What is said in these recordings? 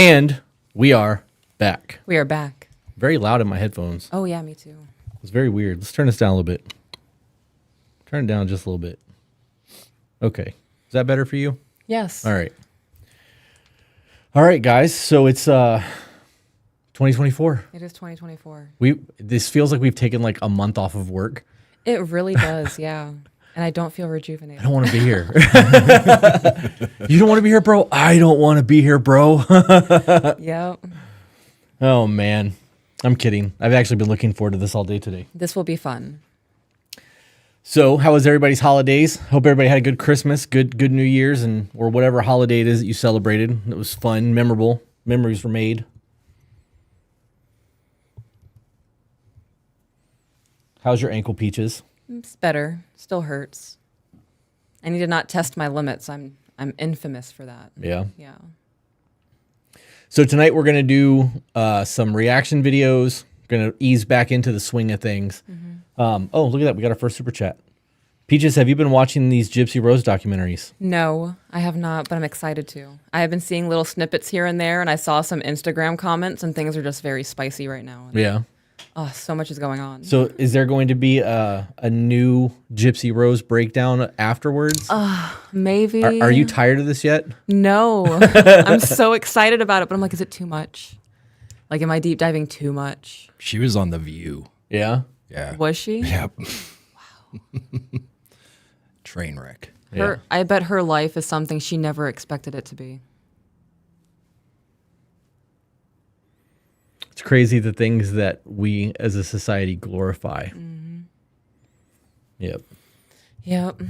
And we are back. We are back. Very loud in my headphones. Oh, yeah, me too. It's very weird. Let's turn this down a little bit. Turn it down just a little bit. Okay. Is that better for you? Yes. All right. All right, guys. So it's 2024. It is 2024. This feels like we've taken like a month off of work. It really does, yeah. And I don't feel rejuvenated. I don't want to be here. You don't want to be here, bro? I don't want to be here, bro. Yep. Oh, man. I'm kidding. I've actually been looking forward to this all day today. This will be fun. So how was everybody's holidays? Hope everybody had a good Christmas, good New Year's, and or whatever holiday it is that you celebrated. It was fun, memorable. Memories were made. How's your ankle, Peaches? It's better. Still hurts. I need to not test my limits. I'm infamous for that. Yeah. Yeah. So tonight we're going to do some reaction videos. Going to ease back into the swing of things. Mm-hmm. Oh, look at that. We got our first super chat. Peaches, have you been watching these Gypsy Rose documentaries? No, I have not, but I'm excited to. I have been seeing little snippets here and there, and I saw some Instagram comments, and things are just very spicy right now. Yeah. Oh, so much is going on. So is there going to be a new Gypsy Rose breakdown afterwards? Maybe. Are you tired of this yet? No. I'm so excited about it, but I'm like, is it too much? Like, am I deep diving too much? She was on The View. Yeah. Yeah. Was she? Yep. Wow. Train wreck. Her, I bet her life is something she never expected it to be. It's crazy the things that we as a society glorify. Mm-hmm. Yep. Yep.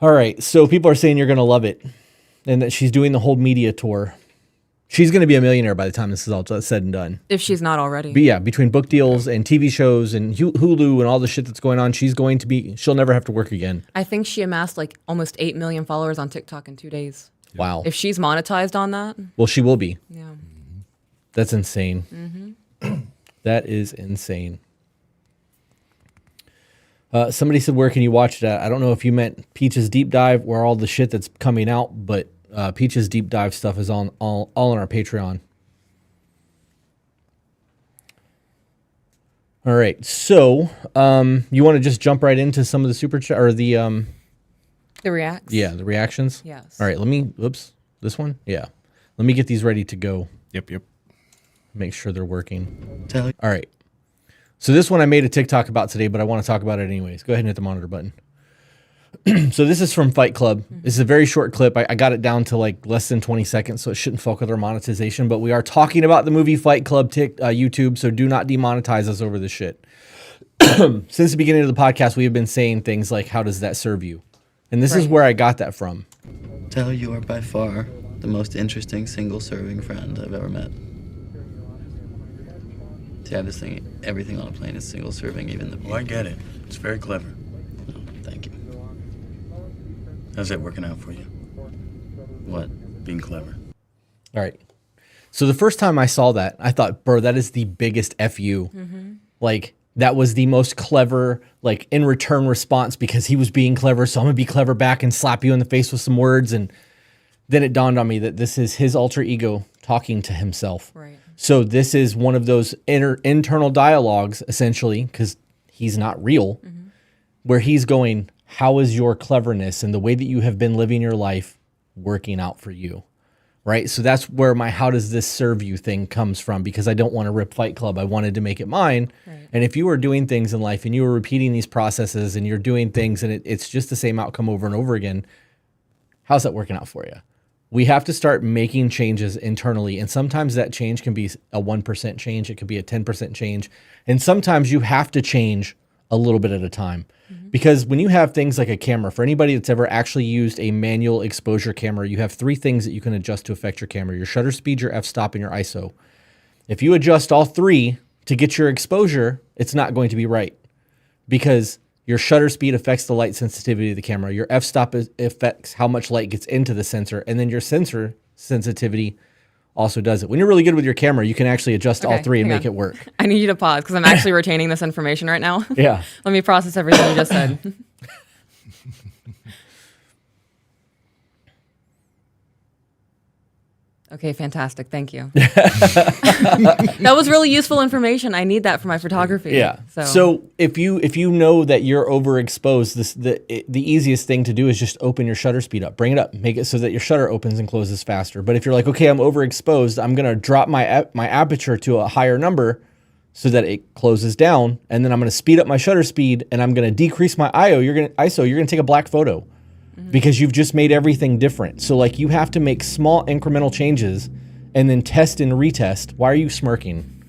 All right. So people are saying you're going to love it and that she's doing the whole media tour. She's going to be a millionaire by the time this is all said and done. If she's not already. But yeah, between book deals and TV shows and Hulu and all the shit that's going on, she'll never have to work again. I think she amassed like almost 8 million followers on TikTok in 2 days. Wow. If she's monetized on that. Well, she will be. Yeah. That's insane. Mm-hmm. That is insane. Somebody said, where can you watch that? I don't know if you meant Peach's Deep Dive or all the shit that's coming out, but Peach's Deep Dive stuff is all on our Patreon. All right. So you want to just jump right into some of the super chat or the reacts? Yeah, the reactions? Yes. All right. This one? Yeah. Let me get these ready to go. Yep. Make sure they're working. All right. So this one I made a TikTok about today, but I want to talk about it anyways. Go ahead and hit the monitor button. So this is from Fight Club. This is a very short clip. I got it down to like less than 20 seconds, so it shouldn't fuck with our monetization. But we are talking about the movie Fight Club YouTube, so do not demonetize us over this shit. Since the beginning of the podcast, we have been saying things like, how does that serve you? And this is where I got that from. Tell you are by far the most interesting single-serving friend I've ever met. See, I just think everything on a plane is single-serving, even the... Well, I get it. It's very clever. Oh, thank you. How's that working out for you? What? Being clever. All right. So the first time I saw that, I thought, bro, that is the biggest FU. Mm-hmm. Like, that was the most clever, like, in return response because he was being clever, so I'm going to be clever back and slap you in the face with some words. And then it dawned on me that this is his alter ego talking to himself. Right. So this is one of those internal dialogues, essentially, because he's not real, where he's going, how is your cleverness and the way that you have been living your life working out for you? Right? So that's where my how does this serve you thing comes from, because I don't want to rip Fight Club. I wanted to make it mine. Right. And if you were doing things in life and you were repeating these processes and you're doing things and it's just the same outcome over and over again, how's that working out for you? We have to start making changes internally. And sometimes that change can be a 1% change. It could be a 10% change. And sometimes you have to change a little bit at a time. Because when you have things like a camera, for anybody that's ever actually used a manual exposure camera, you have 3 things that you can adjust to affect your camera: your shutter speed, your f-stop, and your ISO. If you adjust all 3 to get your exposure, it's not going to be right, because your shutter speed affects the light sensitivity of the camera. Your f-stop affects how much light gets into the sensor. And then your sensor sensitivity also does it. When you're really good with your camera, you can actually adjust all 3 and make it work. I need you to pause because I'm actually retaining this information right now. Yeah. Let me process everything you just said. Okay, fantastic. Thank you. That was really useful information. I need that for my photography. Yeah. So if you know that you're overexposed, the easiest thing to do is just open your shutter speed up, bring it up, make it so that your shutter opens and closes faster. But if you're like, okay, I'm overexposed, I'm gonna drop my aperture to a higher number so that it closes down, and then I'm gonna speed up my shutter speed and I'm gonna decrease my ISO. You're gonna take a black photo. Because you've just made everything different. So like you have to make small incremental changes and then test and retest. Why are you smirking?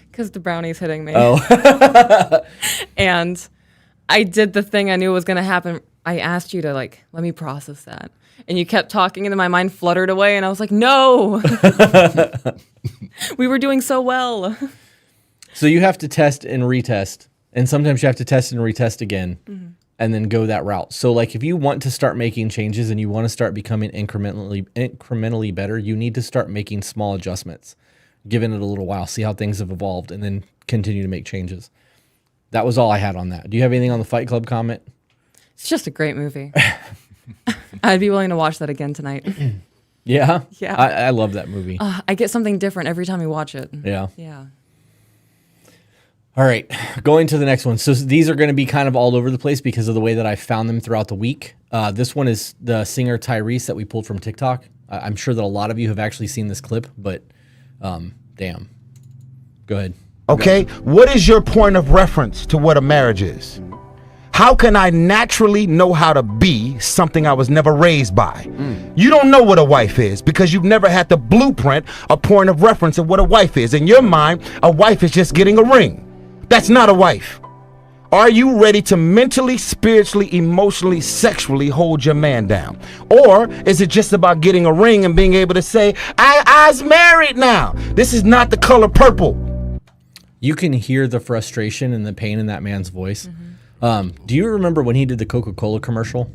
Because the brownie's hitting me. Oh. And I did the thing I knew was going to happen. I asked you to let me process that. And you kept talking and then my mind fluttered away and I was like, no. We were doing so well. So you have to test and retest. And sometimes you have to test and retest again. And then go that route. So like if you want to start making changes and you want to start becoming incrementally better, you need to start making small adjustments, giving it a little while, see how things have evolved, and then continue to make changes. That was all I had on that. Do you have anything on the Fight Club comment? It's just a great movie. I'd be willing to watch that again tonight. Yeah? Yeah. I love that movie. I get something different every time we watch it. Yeah. Yeah. All right, going to the next one. So these are going to be kind of all over the place because of the way that I found them throughout the week. This one is the singer Tyrese that we pulled from TikTok. I'm sure that a lot of you have actually seen this clip, but damn. Go ahead. Okay, what is your point of reference to what a marriage is? How can I naturally know how to be something I was never raised by? You don't know what a wife is because you've never had the blueprint, a point of reference of what a wife is. In your mind, a wife is just getting a ring. That's not a wife. Are you ready to mentally, spiritually, emotionally, sexually hold your man down? Or is it just about getting a ring and being able to say, I's married now? This is not the color purple. You can hear the frustration and the pain in that man's voice. Do you remember when he did the Coca-Cola commercial?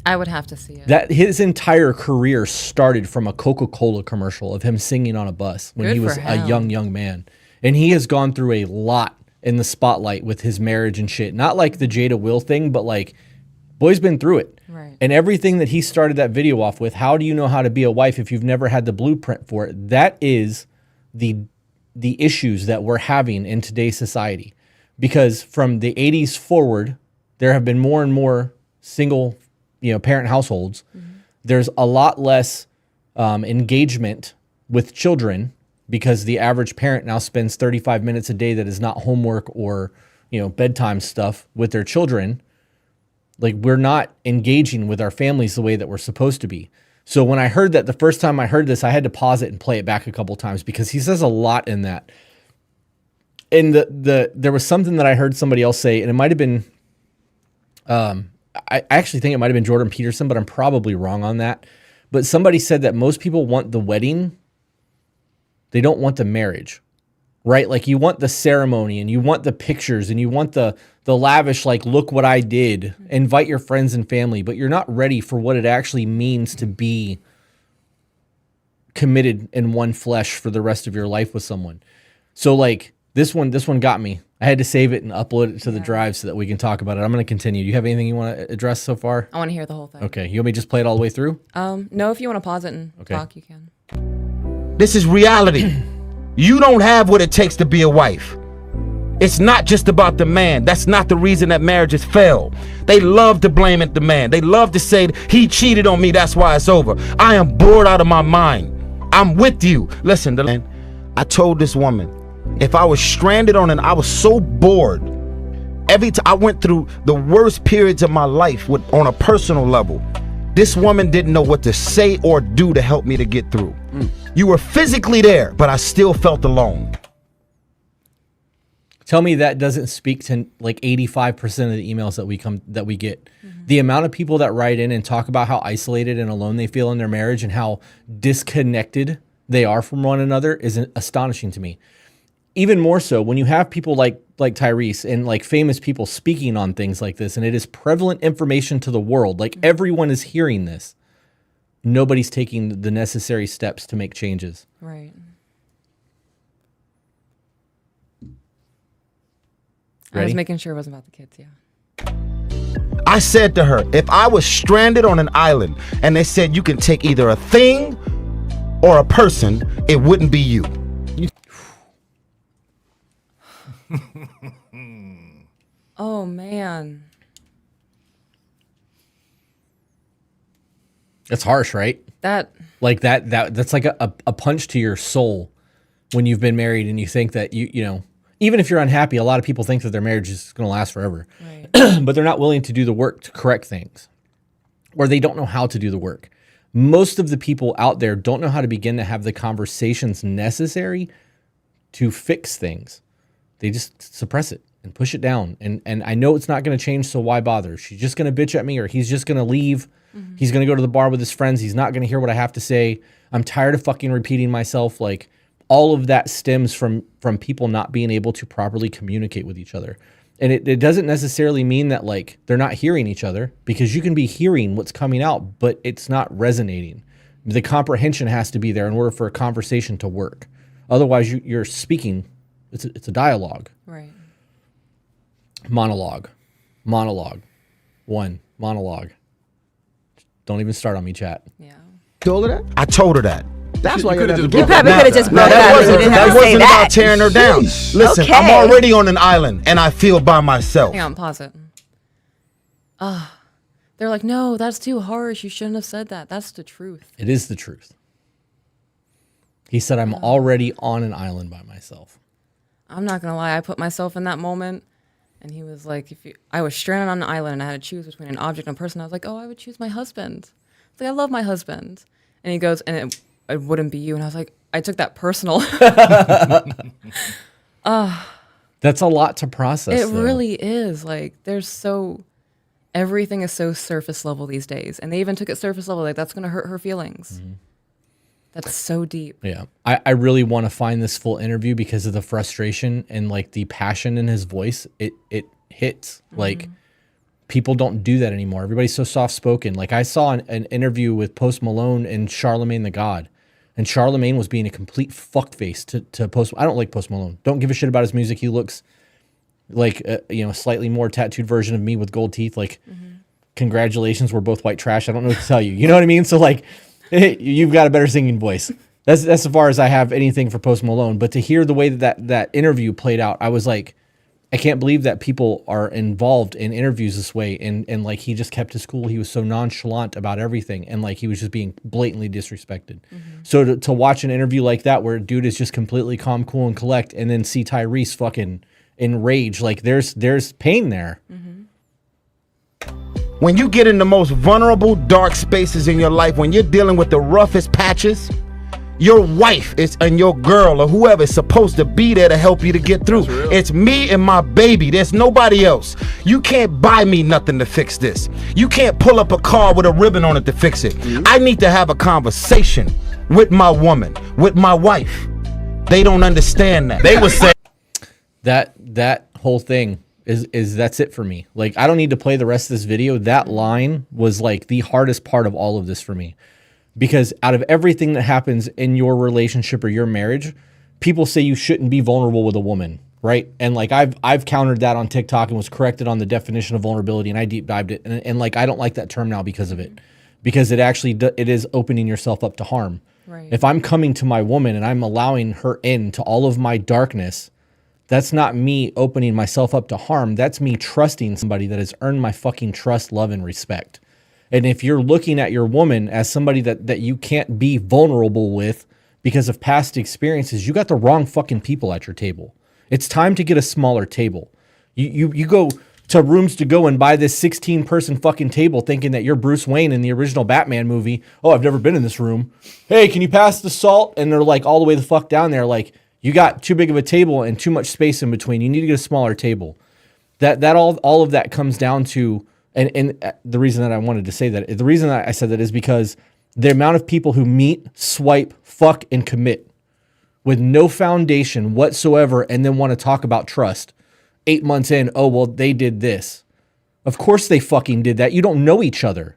I would have to see it. That his entire career started from a Coca-Cola commercial of him singing on a bus when Good he was for a him. young man. And he has gone through a lot in the spotlight with his marriage and shit. Not like the Jada Will thing, but like, boy's been through it. Right. And everything that he started that video off with, how do you know how to be a wife if you've never had the blueprint for it? That is the issues that we're having in today's society. Because from the 80s forward, there have been more and more single, parent households. There's a lot less engagement with children because the average parent now spends 35 minutes a day that is not homework or, bedtime stuff with their children. Like, we're not engaging with our families the way that we're supposed to be. So when I heard that the first time I heard this, I had to pause it and play it back a couple times because he says a lot in that. And there was something that I heard somebody else say, and it might have been, I actually think it might have been Jordan Peterson, but I'm probably wrong on that. But somebody said that most people want the wedding. They don't want the marriage, right? Like, you want the ceremony and you want the pictures and you want the lavish, like, look what I did, invite your friends and family, but you're not ready for what it actually means to be committed in one flesh for the rest of your life with someone. So like this one got me. I had to save it and upload it to the drive so that we can talk about it. I'm going to continue. Do you have anything you want to address so far? I want to hear the whole thing. Okay. You want me to just play it all the way through? No, if you want to pause it and talk, you can. This is reality. You don't have what it takes to be a wife. It's not just about the man. That's not the reason that marriages fail. They love to blame it the man. They love to say he cheated on me, that's why it's over. I am bored out of my mind. I'm with you. Listen, I told this woman, if I was stranded I was so bored. Every time I went through the worst periods of my life on a personal level. This woman didn't know what to say or do to help me to get through. You were physically there, but I still felt alone. Tell me that doesn't speak to like 85% of the emails that we get. The amount of people that write in and talk about how isolated and alone they feel in their marriage and how disconnected they are from one another is astonishing to me. Even more so when you have people like Tyrese and like famous people speaking on things like this, and it is prevalent information to the world. Like, everyone is hearing this. Nobody's taking the necessary steps to make changes. Right. I Ready? was making sure it wasn't about the kids, yeah. I said to her, if I was stranded on an island and they said you can take either a thing or a person, it wouldn't be you. Oh man. That's harsh, right? That Like that's like a punch to your soul when you've been married and you think that you know, even if you're unhappy, a lot of people think that their marriage is going to last forever. right. But they're not willing to do the work to correct things, or they don't know how to do the work. Most of the people out there don't know how to begin to have the conversations necessary to fix things. They just suppress it and push it down. And I know it's not going to change, so why bother? She's just going to bitch at me, or he's just going to leave. Mm-hmm. He's going to go to the bar with his friends. He's not going to hear what I have to say. I'm tired of fucking repeating myself. Like, all of that stems from people not being able to properly communicate with each other. And it doesn't necessarily mean that like they're not hearing each other, because you can be hearing what's coming out, but it's not resonating. The comprehension has to be there in order for a conversation to work. Otherwise, you're speaking. It's a dialogue. Right. Monologue. One. Monologue. Don't even start on me, chat. Yeah. Told her that? I told her that. That's why you you're could've never just get broke that. it probably could have just broke that out. wasn't, You didn't have that to say wasn't that. about tearing her down. Listen, Okay. I'm already on an island and I feel by myself. Hang on, pause it. They're like, no, that's too harsh. You shouldn't have said that. That's the truth. It is the truth. He said, I'm already on an island by myself. I'm not gonna lie. I put myself in that moment, and he was like, I was stranded on an island and I had to choose between an object and a person. I was like, oh, I would choose my husband. It's like, I love my husband. And he goes, and it wouldn't be you. And I was like, I took that personal. That's a lot to process. It though. really is. Like, everything is so surface level these days. And they even took it surface level. Like, that's going to hurt her feelings. Mm-hmm. That's so deep. Yeah. I really want to find this full interview because of the frustration and like the passion in his voice. It hits. Mm-hmm. Like, people don't do that anymore. Everybody's so soft spoken. Like, I saw an interview with Post Malone and Charlemagne the God. And Charlemagne was being a complete fuckface to Post. I don't like Post Malone. Don't give a shit about his music. He looks like a slightly more tattooed version of me with gold teeth. Like, congratulations, we're both white trash. I don't know what to tell you. You know what I mean? So like, you've got a better singing voice. That's as far as I have anything for Post Malone. But to hear the way that interview played out, I was like, I can't believe that people are involved in interviews this way. And like, he just kept his cool. He was so nonchalant about everything. And like, he was just being blatantly disrespected. Mm-hmm. So to watch an interview like that, where a dude is just completely calm, cool, and collect, and then see Tyrese fucking enraged, like there's pain there. Mm-hmm. When you get in the most vulnerable, dark spaces in your life, when you're dealing with the roughest patches, your wife and your girl or whoever is supposed to be there to help you to get through. It's me and my baby. There's nobody else. You can't buy me nothing to fix this. You can't pull up a car with a ribbon on it to fix it. I need to have a conversation with my woman, with my wife. They don't understand that. They would say that whole thing is that's it for me. Like, I don't need to play the rest of this video. That line was like the hardest part of all of this for me. Because out of everything that happens in your relationship or your marriage, people say you shouldn't be vulnerable with a woman, right? And like, I've countered that on TikTok and was corrected on the definition of vulnerability, and I deep dived it. And like, I don't like that term now because of it, because it actually it is opening yourself up to harm. Right. If I'm coming to my woman and I'm allowing her into all of my darkness, that's not me opening myself up to harm. That's me trusting somebody that has earned my fucking trust, love, and respect. And if you're looking at your woman as somebody that you can't be vulnerable with because of past experiences, you got the wrong fucking people at your table. It's time to get a smaller table. You go to Rooms to Go and buy this 16-person fucking table thinking that you're Bruce Wayne in the original Batman movie. Oh, I've never been in this room. Hey, can you pass the salt? And they're like all the way the fuck down there. Like, you got too big of a table and too much space in between. You need to get a smaller table. That all of that comes down to... And the reason that I wanted to say that, the reason that I said that is because the amount of people who meet, swipe, fuck, and commit with no foundation whatsoever and then want to talk about trust 8 months in, oh, well, they did this. Of course they fucking did that. You don't know each other.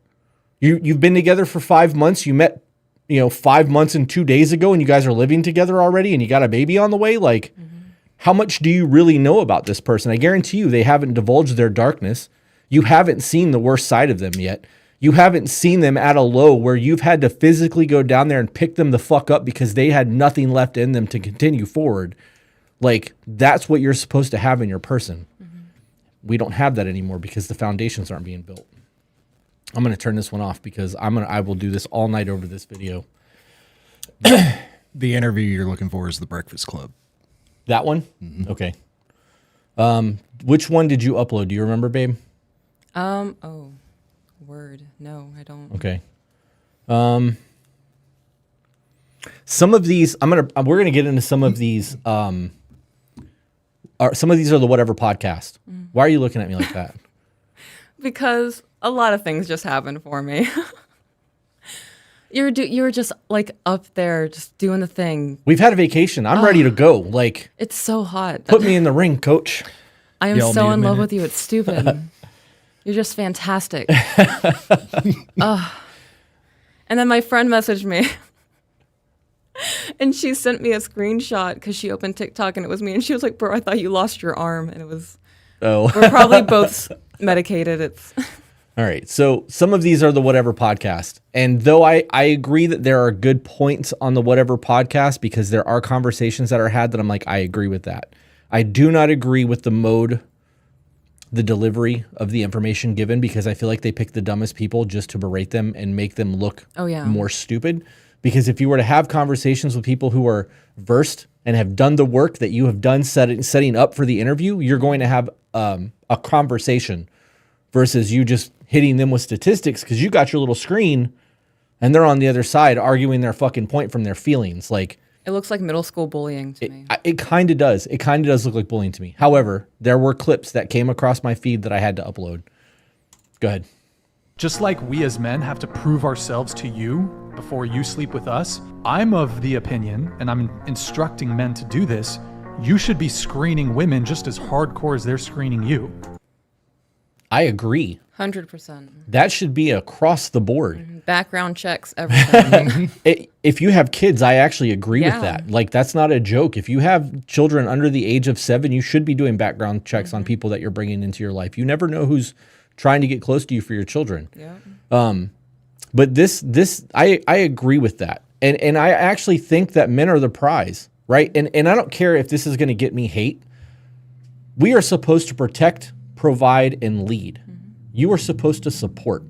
You've been together for 5 months. You met, 5 months and 2 days ago, and you guys are living together already and you got a baby on the way. Like, how much do you really know about this person? I guarantee you they haven't divulged their darkness. You haven't seen the worst side of them yet. You haven't seen them at a low where you've had to physically go down there and pick them the fuck up because they had nothing left in them to continue forward. Like, that's what you're supposed to have in your person. We don't have that anymore because the foundations aren't being built. I'm going to turn this one off because I will do this all night over this video. The interview you're looking for is The Breakfast Club. That one? Mm-hmm. Okay. Which one did you upload? Do you remember, babe? Oh, word. No, I don't. Okay. Some of these, we're gonna get into some of these. Some of these are the Whatever podcast. Why are you looking at me like that? Because a lot of things just happened for me. You were just like up there, just doing the thing. We've had a vacation. I'm ready to go. Like, It's so hot. put me in the ring, coach. I am Y'all so need a in love minute. with you. It's stupid. You're just fantastic. And then my friend messaged me. And she sent me a screenshot because she opened TikTok and it was me. And she was like, bro, I thought you lost your arm. And it was, Oh, we're probably both medicated. It's all right. So some of these are the Whatever podcast. And though I agree that there are good points on the Whatever podcast because there are conversations that are had that I'm like, I agree with that. I do not agree with the mode, the delivery of the information given because I feel like they pick the dumbest people just to berate them and make them look more stupid. Because if you were to have conversations with people who are versed and have done the work that you have done setting up for the interview, you're going to have a conversation versus you just hitting them with statistics because you got your little screen and they're on the other side arguing their fucking point from their feelings. Like, it looks like middle school bullying to me. it kind of does. It kind of does look like bullying to me. However, there were clips that came across my feed that I had to upload. Go ahead. Just like we as men have to prove ourselves to you before you sleep with us, I'm of the opinion, and I'm instructing men to do this, you should be screening women just as hardcore as they're screening you. I agree. 100%. That should be across the board. Background checks, everything. If you have kids, I actually agree with Yeah. that. Like, that's not a joke. If you have children under the age of 7, you should be doing background checks on people that you're bringing into your life. You never know who's trying to get close to you for your children. Yeah. But I agree with that. And I actually think that men are the prize, right? And I don't care if this is going to get me hate. We are supposed to protect, provide, and lead. You are supposed to support,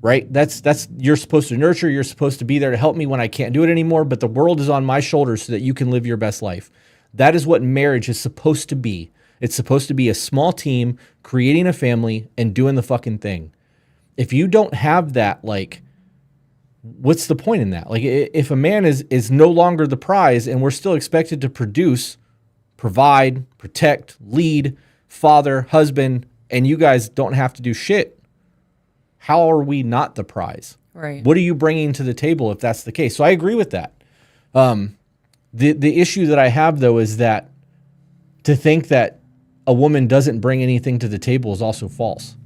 right? That's you're supposed to nurture. You're supposed to be there to help me when I can't do it anymore. But the world is on my shoulders so that you can live your best life. That is what marriage is supposed to be. It's supposed to be a small team creating a family and doing the fucking thing. If you don't have that, like, what's the point in that? Like, if a man is no longer the prize and we're still expected to produce, provide, protect, lead, father, husband, and you guys don't have to do shit, how are we not the prize? Right. What are you bringing to the table if that's the case? So I agree with that. The issue that I have, though, is that to think that a woman doesn't bring anything to the table is also false.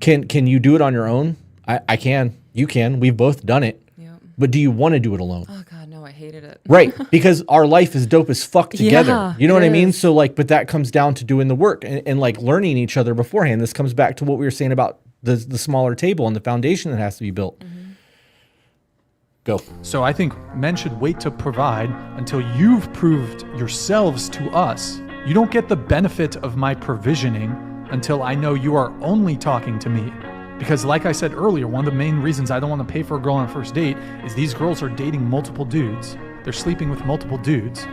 Can you do it on your own? I can. You can. We've both done it. Yep. But do you want to do it alone? Oh, God, no, I hated it. Right. Because our life is dope as fuck together. Yeah, You know what I it mean? is. So, like, but that comes down to doing the work and like learning each other beforehand. This comes back to what we were saying about the smaller table and the foundation that has to be built. Go. So I think men should wait to provide until you've proved yourselves to us. You don't get the benefit of my provisioning until I know you are only talking to me. Because like I said earlier, one of the main reasons I don't want to pay for a girl on a first date is these girls are dating multiple dudes. They're sleeping with multiple dudes.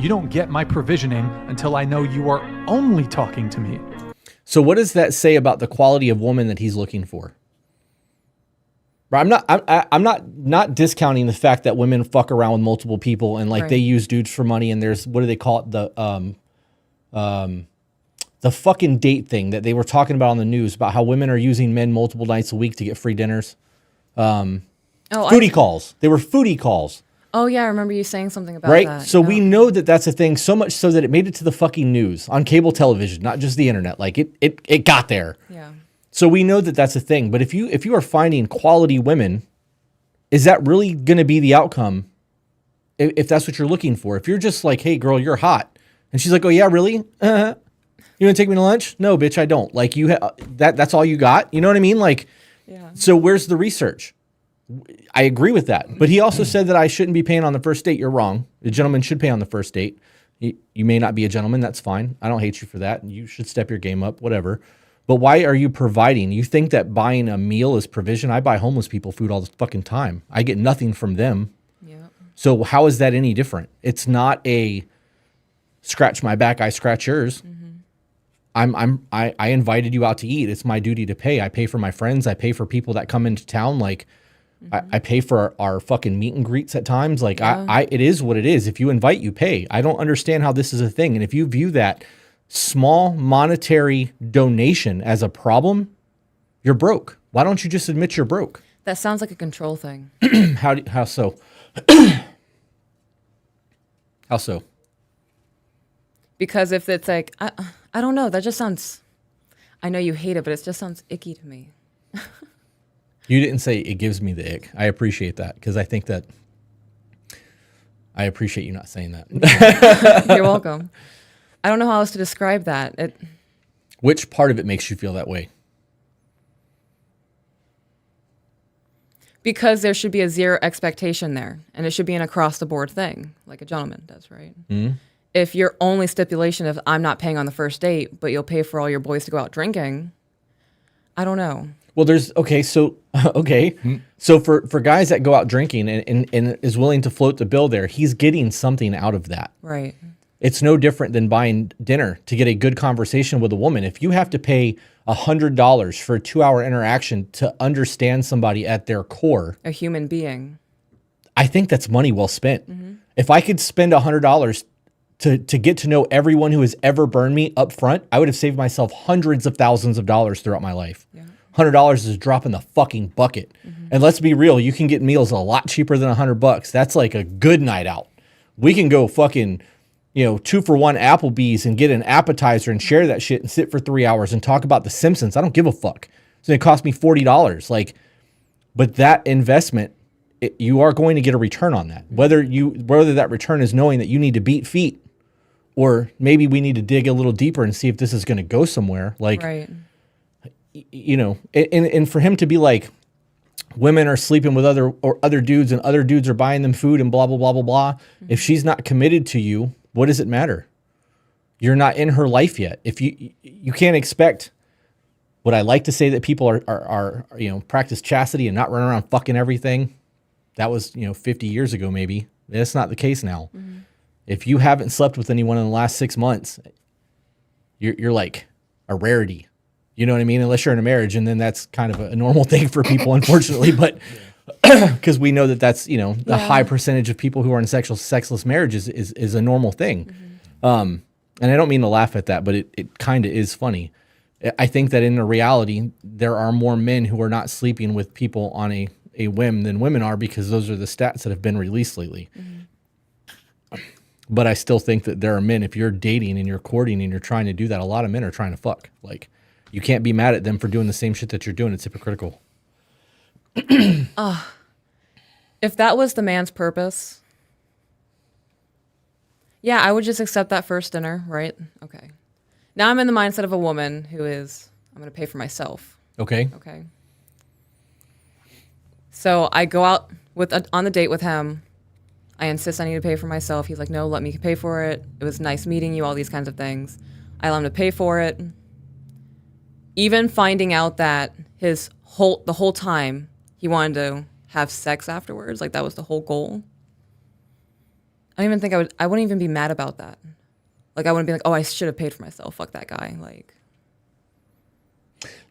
You don't get my provisioning until I know you are only talking to me. So what does that say about the quality of woman that he's looking for? Right, I'm not discounting the fact that women fuck around with multiple people and like Right. they use dudes for money and there's, what do they call it, the fucking date thing that they were talking about on the news about how women are using men multiple nights a week to get free dinners. Foodie calls. They were foodie calls. Oh, yeah, I remember you saying something about Right? that. So yeah. we know that that's a thing, so much so that it made it to the fucking news on cable television, not just the internet. Like it got there. Yeah. So we know that that's a thing. But if you are finding quality women, is that really going to be the outcome if that's what you're looking for? If you're just like, hey, girl, you're hot. And she's like, oh, yeah, really? You want to take me to lunch? No, bitch, I don't. Like that's all you got. You know what I mean? Like, Yeah. so where's the research? I agree with that. But he also said that I shouldn't be paying on the first date. You're wrong. The gentleman should pay on the first date. You may not be a gentleman. That's fine. I don't hate you for that. You should step your game up, whatever. But why are you providing? You think that buying a meal is provision? I buy homeless people food all the fucking time. I get nothing from them. Yeah. So how is that any different? It's not a scratch my back, I scratch yours. I invited you out to eat. It's my duty to pay. I pay for my friends. I pay for people that come into town. Like I pay for our fucking meet and greets at times. Like it is what it is. If you invite, you pay. I don't understand how this is a thing. And if you view that small monetary donation as a problem, you're broke. Why don't you just admit you're broke? That sounds like a control thing. How so? How so? Because if it's like, I don't know, that just sounds, I know you hate it, but it just sounds icky to me. You didn't say it gives me the ick. I appreciate that because I think that I appreciate you not saying that. You're welcome. I don't know how else to describe that. Which part of it makes you feel that way? Because there should be a zero expectation there, and it should be an across-the-board thing, like a gentleman does, right? Mm-hmm. If your only stipulation of I'm not paying on the first date, but you'll pay for all your boys to go out drinking, I don't know. Well, so for guys that go out drinking and is willing to float the bill there, he's getting something out of that. Right. It's no different than buying dinner to get a good conversation with a woman. If you have to pay $100 for a 2-hour interaction to understand somebody at their core, A human being. I think that's money well spent. If I could spend $100 to get to know everyone who has ever burned me up front, I would have saved myself hundreds of thousands of dollars throughout my life. Yeah. $100 is a drop in the fucking bucket. And let's be real, you can get meals a lot cheaper than $100. That's like a good night out. We can go fucking, 2-for-1 Applebee's and get an appetizer and share that shit and sit for 3 hours and talk about The Simpsons. I don't give a fuck. It's going to cost me $40. But that investment, you are going to get a return on that. Whether that return is knowing that you need to beat feet, or maybe we need to dig a little deeper and see if this is going to go somewhere. Right. And for him to be like, women are sleeping with other dudes and other dudes are buying them food and blah, blah, blah, blah, blah. If she's not committed to you, what does it matter? You're not in her life yet. If you can't expect, would I like to say that people are practice chastity and not run around fucking everything? That was, 50 years ago, maybe. That's not the case now. If you haven't slept with anyone in the last 6 months, you're like a rarity. You know what I mean? Unless you're in a marriage, and then that's kind of a normal thing for people, unfortunately. But because we know that that's, the high percentage of people who are in sexless marriages is a normal thing. And I don't mean to laugh at that, but it kind of is funny. I think that in reality, there are more men who are not sleeping with people on a whim than women are, because those are the stats that have been released lately. But I still think that there are men, if you're dating and you're courting and you're trying to do that, a lot of men are trying to fuck. Like, you can't be mad at them for doing the same shit that you're doing. It's hypocritical. If that was the man's purpose, yeah, I would just accept that first dinner, right? Okay. Now I'm in the mindset of a woman who is, I'm going to pay for myself. Okay. Okay. So I go out on the date with him. I insist I need to pay for myself. He's like, no, let me pay for it. It was nice meeting you, all these kinds of things. I allow him to pay for it. Even finding out that the whole time he wanted to have sex afterwards, like that was the whole goal. I don't even think I wouldn't even be mad about that. Like, I wouldn't be like, oh, I should have paid for myself. Fuck that guy. Like,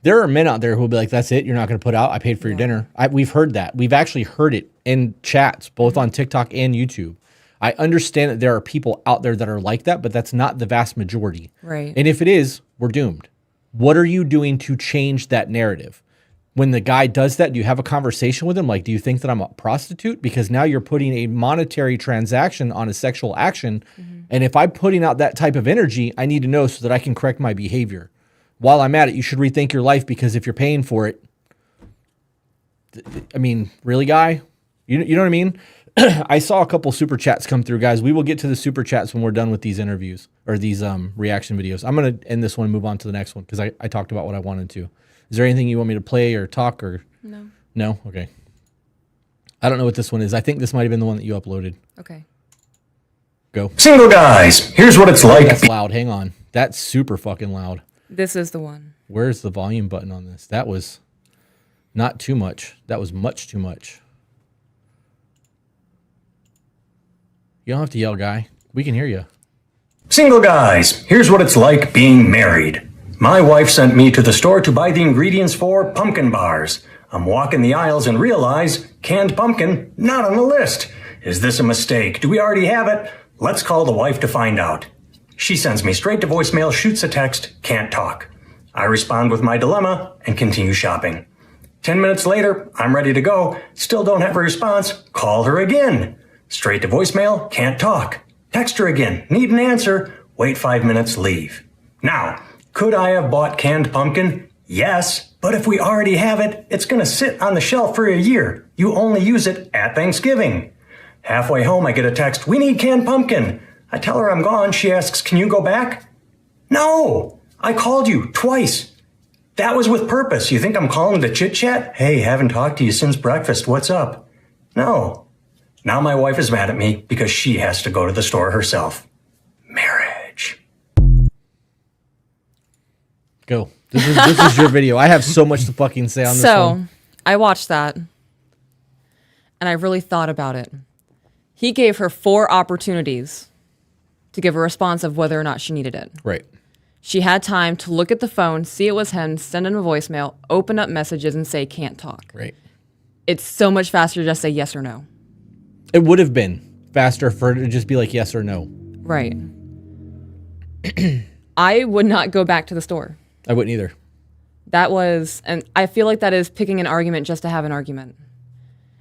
there are men out there who will be like, that's it. You're not going to put out. I paid for your dinner. We've heard that. We've actually heard it in chats, both on TikTok and YouTube. I understand that there are people out there that are like that, but that's not the vast majority. Right. And if it is, we're doomed. What are you doing to change that narrative? When the guy does that, do you have a conversation with him? Like, do you think that I'm a prostitute? Because now you're putting a monetary transaction on a sexual action. And if I'm putting out that type of energy, I need to know so that I can correct my behavior. While I'm at it, you should rethink your life, because if you're paying for it, I mean, really, guy? You know what I mean? I saw a couple super chats come through, guys. We will get to the super chats when we're done with these interviews or these reaction videos. I'm going to end this one and move on to the next one because I talked about what I wanted to. Is there anything you want me to play or talk or? No. No? Okay. I don't know what this one is. I think this might have been the one that you uploaded. Okay. Go. Single guys, here's what it's like. That's loud. Hang on. That's super fucking loud. This is the one. Where's the volume button on this? That was not too much. That was much too much. You don't have to yell, guy. We can hear you. Single guys, here's what it's like being married. My wife sent me to the store to buy the ingredients for pumpkin bars. I'm walking the aisles and realize canned pumpkin not on the list. Is this a mistake? Do we already have it? Let's call the wife to find out. She sends me straight to voicemail, shoots a text, can't talk. I respond with my dilemma and continue shopping. 10 minutes later, I'm ready to go. Still don't have a response. Call her again. Straight to voicemail, can't talk. Text her again, need an answer. Wait 5 minutes, leave. Now, could I have bought canned pumpkin? Yes, but if we already have it, it's gonna sit on the shelf for a year. You only use it at Thanksgiving. Halfway home, I get a text, we need canned pumpkin. I tell her I'm gone. She asks, can you go back? No, I called you twice. That was with purpose. You think I'm calling to chit chat? Hey, haven't talked to you since breakfast. What's up? No. Now my wife is mad at me because she has to go to the store herself. Marriage. Go. This is your video. I have so much to fucking say on this one. So I watched that and I really thought about it. He gave her 4 opportunities to give a response of whether or not she needed it. Right. She had time to look at the phone, see it was him, send him a voicemail, open up messages and say can't talk. Right. It's so much faster to just say yes or no. It would have been faster for her to just be like yes or no. Right. I would not go back to the store. I wouldn't either. That was, and I feel like that is picking an argument just to have an argument.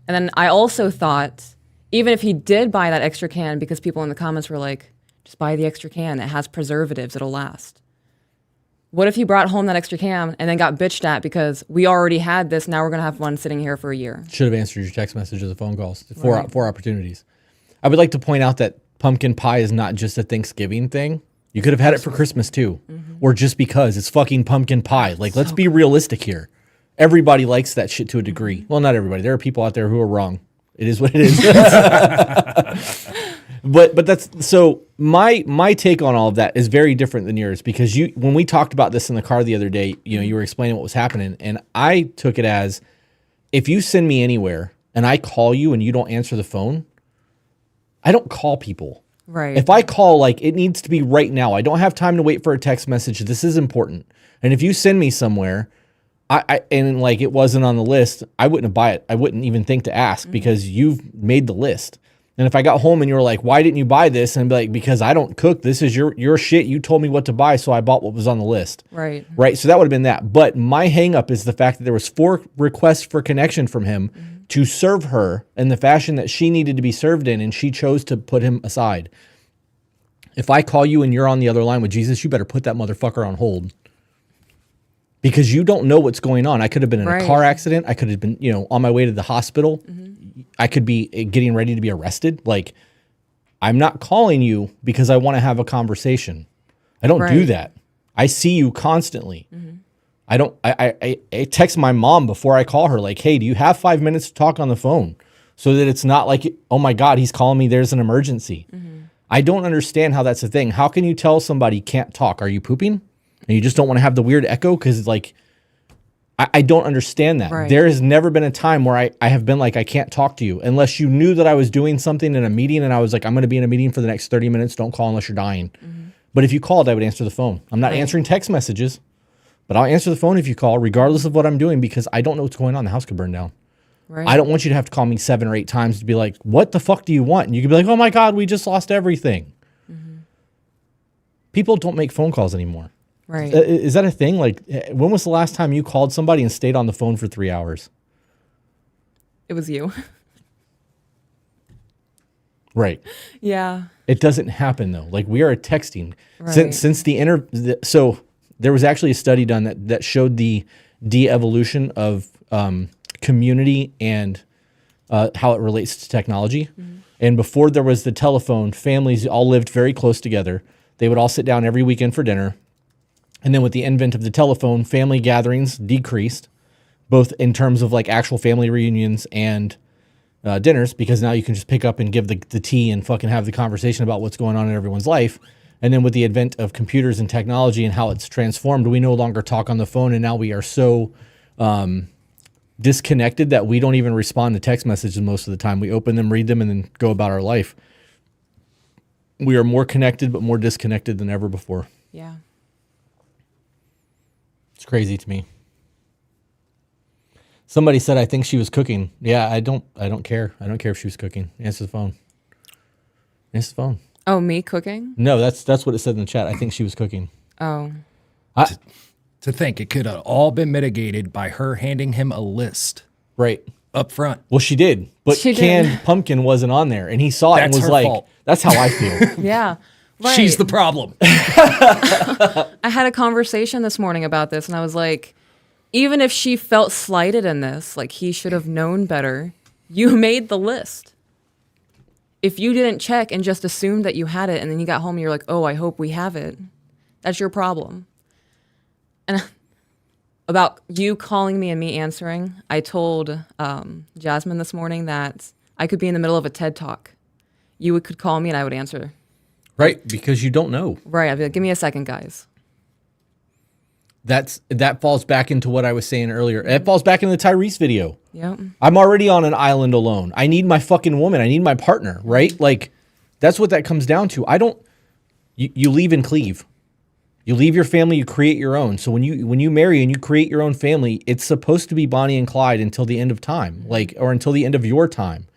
And then I also thought, even if he did buy that extra can, because people in the comments were like, just buy the extra can. It has preservatives. It'll last. What if he brought home that extra can and then got bitched at because we already had this, now we're going to have one sitting here for a year? Should have answered your text messages or phone calls. Four opportunities. I would like to point out that pumpkin pie is not just a Thanksgiving thing. You could have had it for Christmas too. Mm-hmm. Or just because it's fucking pumpkin pie. Like, let's be realistic here. Everybody likes that shit to a degree. Well, not everybody. There are people out there who are wrong. It is what it is. But that's so my take on all of that is very different than yours because when we talked about this in the car the other day, you were explaining what was happening and I took it as if you send me anywhere and I call you and you don't answer the phone, I don't call people. Right. If I call, like, it needs to be right now. I don't have time to wait for a text message. This is important. And if you send me somewhere and like it wasn't on the list, I wouldn't buy it. I wouldn't even think to ask because you've made the list. And if I got home and you were like, why didn't you buy this? And I'd be like, because I don't cook. This is your shit. You told me what to buy, so I bought what was on the list. Right. Right. So that would have been that. But my hang up is the fact that there was 4 requests for connection from him to serve her in the fashion that she needed to be served in, and she chose to put him aside. If I call you and you're on the other line with Jesus, you better put that motherfucker on hold. Because you don't know what's going on. I could have been in a car accident. I could have been, on my way to the hospital. I could be getting ready to be arrested. Like, I'm not calling you because I want to have a conversation. I don't do that. I see you constantly. I don't. I text my mom before I call her, like, hey, do you have 5 minutes to talk on the phone? So that it's not like, oh my God, he's calling me. There's an emergency. I don't understand how that's a thing. How can you tell somebody can't talk? Are you pooping? And you just don't want to have the weird echo? Because, like, I don't understand that. Right. There has never been a time where I have been like, I can't talk to you. Unless you knew that I was doing something in a meeting and I was like, I'm going to be in a meeting for the next 30 minutes. Don't call unless you're dying. But if you called, I would answer the phone. I'm not answering text messages, but I'll answer the phone if you call, regardless of what I'm doing, because I don't know what's going on. The house could burn down. Right. I don't want you to have to call me 7 or 8 times to be like, what the fuck do you want? And you could be like, oh my God, we just lost everything. People don't make phone calls anymore. Right. Is that a thing? Like, when was the last time you called somebody and stayed on the phone for 3 hours? It was you. Right. Yeah. It doesn't happen though. Like, we are texting Right. since so there was actually a study done that showed the de-evolution of community and how it relates to technology. And before there was the telephone, families all lived very close together. They would all sit down every weekend for dinner. And then with the advent of the telephone, family gatherings decreased, both in terms of like actual family reunions and dinners, because now you can just pick up and give the tea and fucking have the conversation about what's going on in everyone's life. And then with the advent of computers and technology and how it's transformed, we no longer talk on the phone, and now we are so disconnected that we don't even respond to text messages most of the time. We open them, read them, and then go about our life. We are more connected but more disconnected than ever before. Yeah. It's crazy to me. Somebody said, I think she was cooking. Yeah, I don't care. I don't care if she was cooking. Answer the phone. Answer the phone. Oh, me cooking? No, that's what it said in the chat. I think she was cooking. Oh. To think it could have all been mitigated by her handing him a list Right. up front. Well, she did. But She did. canned pumpkin wasn't on there. And he saw it and That's was her like, fault. that's how I feel. Yeah. Right. She's the problem. I had a conversation this morning about this, and I was like, even if she felt slighted in this, like he should have known better, you made the list. If you didn't check and just assumed that you had it, and then you got home and you're like, oh, I hope we have it, that's your problem. And about you calling me and me answering, I told Jasmine this morning that I could be in the middle of a TED Talk. You could call me and I would answer. Right? Because you don't know. Right. I'd be like, give me a second, guys. That falls back into what I was saying earlier. It falls back into the Tyrese video. Yep. I'm already on an island alone. I need my fucking woman. I need my partner, right? Like, that's what that comes down to. You leave and cleave. You leave your family, you create your own. So when you marry and you create your own family, it's supposed to be Bonnie and Clyde until the end of time, or until the end of your time.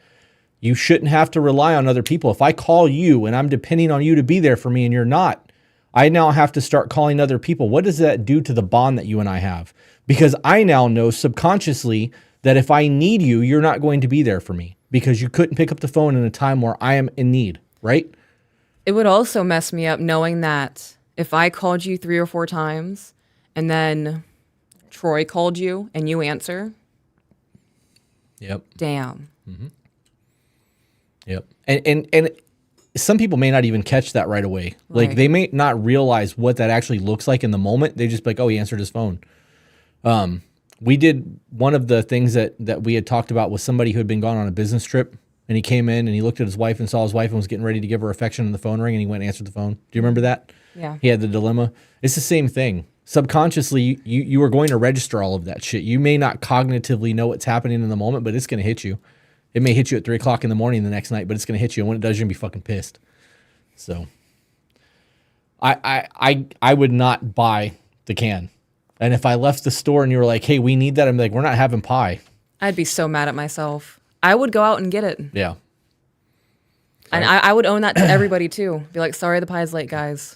You shouldn't have to rely on other people. If I call you and I'm depending on you to be there for me and you're not, I now have to start calling other people. What does that do to the bond that you and I have? Because I now know subconsciously that if I need you, you're not going to be there for me because you couldn't pick up the phone in a time where I am in need, right? It would also mess me up knowing that if I called you 3 or 4 times and then Troy called you and you answer. Yep. Damn. Mm-hmm. Yep. And some people may not even catch that right away. Like they may not realize what that actually looks like in the moment. They just be like, oh, he answered his phone. We did one of the things that we had talked about with somebody who had been gone on a business trip, and he came in and he looked at his wife and saw his wife and was getting ready to give her affection, and the phone rang and he went and answered the phone. Do you remember that? Yeah. He had the dilemma. It's the same thing. Subconsciously, you are going to register all of that shit. You may not cognitively know what's happening in the moment, but it's going to hit you. It may hit you at 3 o'clock in the morning the next night, but it's going to hit you. And when it does, you're going to be fucking pissed. So I would not buy the can. And if I left the store and you were like, hey, we need that, I'm like, we're not having pie. I'd be so mad at myself. I would go out and get it. Yeah. And I would own that to everybody too. Be like, sorry, the pie's late, guys.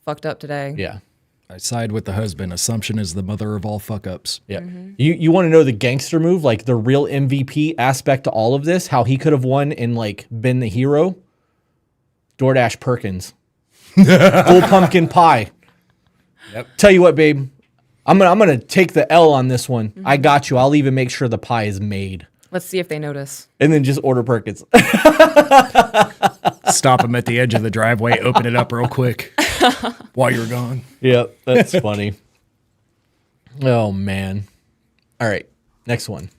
Fucked up today. Yeah. I side with the husband. Assumption is the mother of all fuck ups. Yeah. You want to know the gangster move, like the real MVP aspect to all of this, how he could have won and like been the hero? DoorDash Perkins. Full pumpkin pie. Yep. Tell you what, babe, I'm gonna take the L on this one. I got you. I'll even make sure the pie is made. Let's see if they notice. And then just order Perkins. Stop him at the edge of the driveway, open it up real quick while you're gone. Yep, that's funny. Oh, man. All right, next one.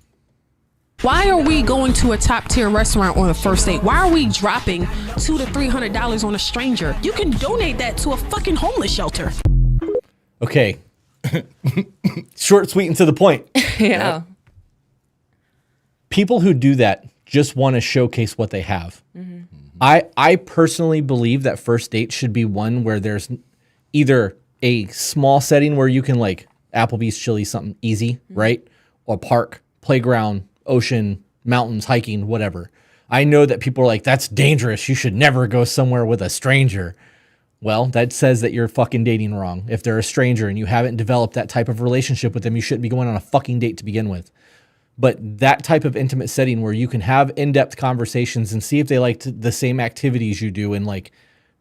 Why are we going to a top tier restaurant on a first date? Why are we dropping $200 to $300 on a stranger? You can donate that to a fucking homeless shelter. Okay. Short, sweet, and to the point. Yeah. People who do that just want to showcase what they have. Mm-hmm. I personally believe that first date should be one where there's either a small setting where you can like Applebee's, Chili's, something easy, right? Or park, playground, ocean, mountains, hiking, whatever. I know that people are like, that's dangerous. You should never go somewhere with a stranger. Well, that says that you're fucking dating wrong. If they're a stranger and you haven't developed that type of relationship with them, you shouldn't be going on a fucking date to begin with. But that type of intimate setting where you can have in-depth conversations and see if they like the same activities you do, and like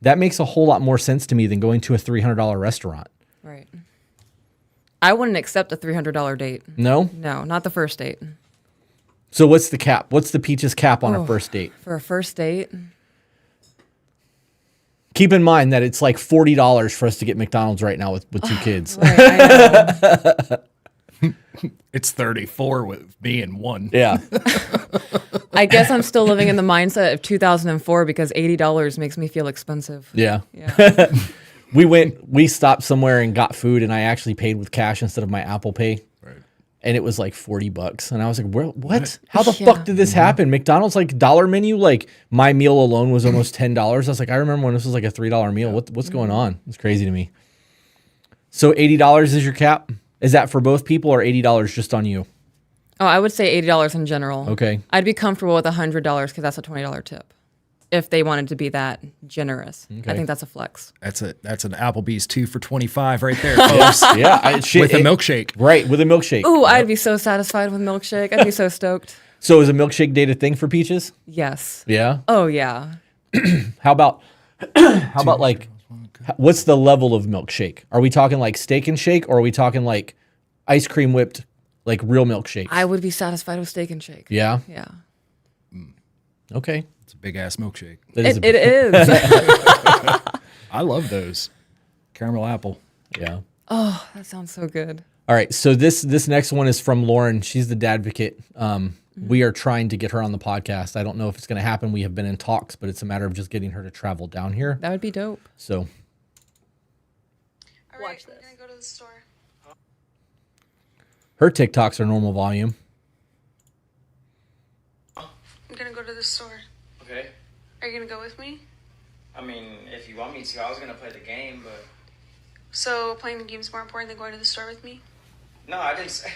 that makes a whole lot more sense to me than going to a $300 restaurant. Right. I wouldn't accept a $300 date. No? No, not the first date. So what's the cap? What's the Peaches cap on a first date? For a first date, Keep in mind that it's like $40 for us to get McDonald's right now with 2 kids. right, I know. It's 34 with me and 1. Yeah. I guess I'm still living in the mindset of 2004 because $80 makes me feel expensive. Yeah. Yeah. We stopped somewhere and got food, and I actually paid with cash instead of my Apple Pay. Right. And it was like $40. And I was like, what? How the Yeah. fuck did this happen? McDonald's like dollar menu, like my meal alone was almost $10. I was like, I remember when this was like a $3 meal. What's going on? It's crazy to me. So $80 is your cap? Is that for both people or $80 just on you? Oh, I would say $80 in general. Okay. I'd be comfortable with $100 because that's a $20 tip. If they wanted to be that generous, I think that's a flex. That's an Applebee's 2 for $25 right there, folks. Yeah. With a milkshake. Right, with a milkshake. Ooh, I'd be so satisfied with milkshake. I'd be so stoked. So is a milkshake date a thing for Peaches? Yes. Yeah. Oh yeah. How about like, what's the level of milkshake? Are we talking like steak and shake, or are we talking like ice cream whipped, like real milkshakes? I would be satisfied with steak and shake. Yeah. Yeah. Okay. It's a big ass milkshake. It is. I love those. Caramel apple. Yeah. Oh, that sounds so good. All right. So this next one is from Lauren. She's the dadvocate. We are trying to get her on the podcast. I don't know if it's going to happen. We have been in talks, but it's a matter of just getting her to travel down here. That would be dope. So. All right, we're gonna go to the store. Her TikToks are normal volume. I'm gonna go to the store. Okay. Are you gonna go with me? I mean, if you want me to, I was gonna play the game, but So playing the game's more important than going to the store with me? no, I didn't say.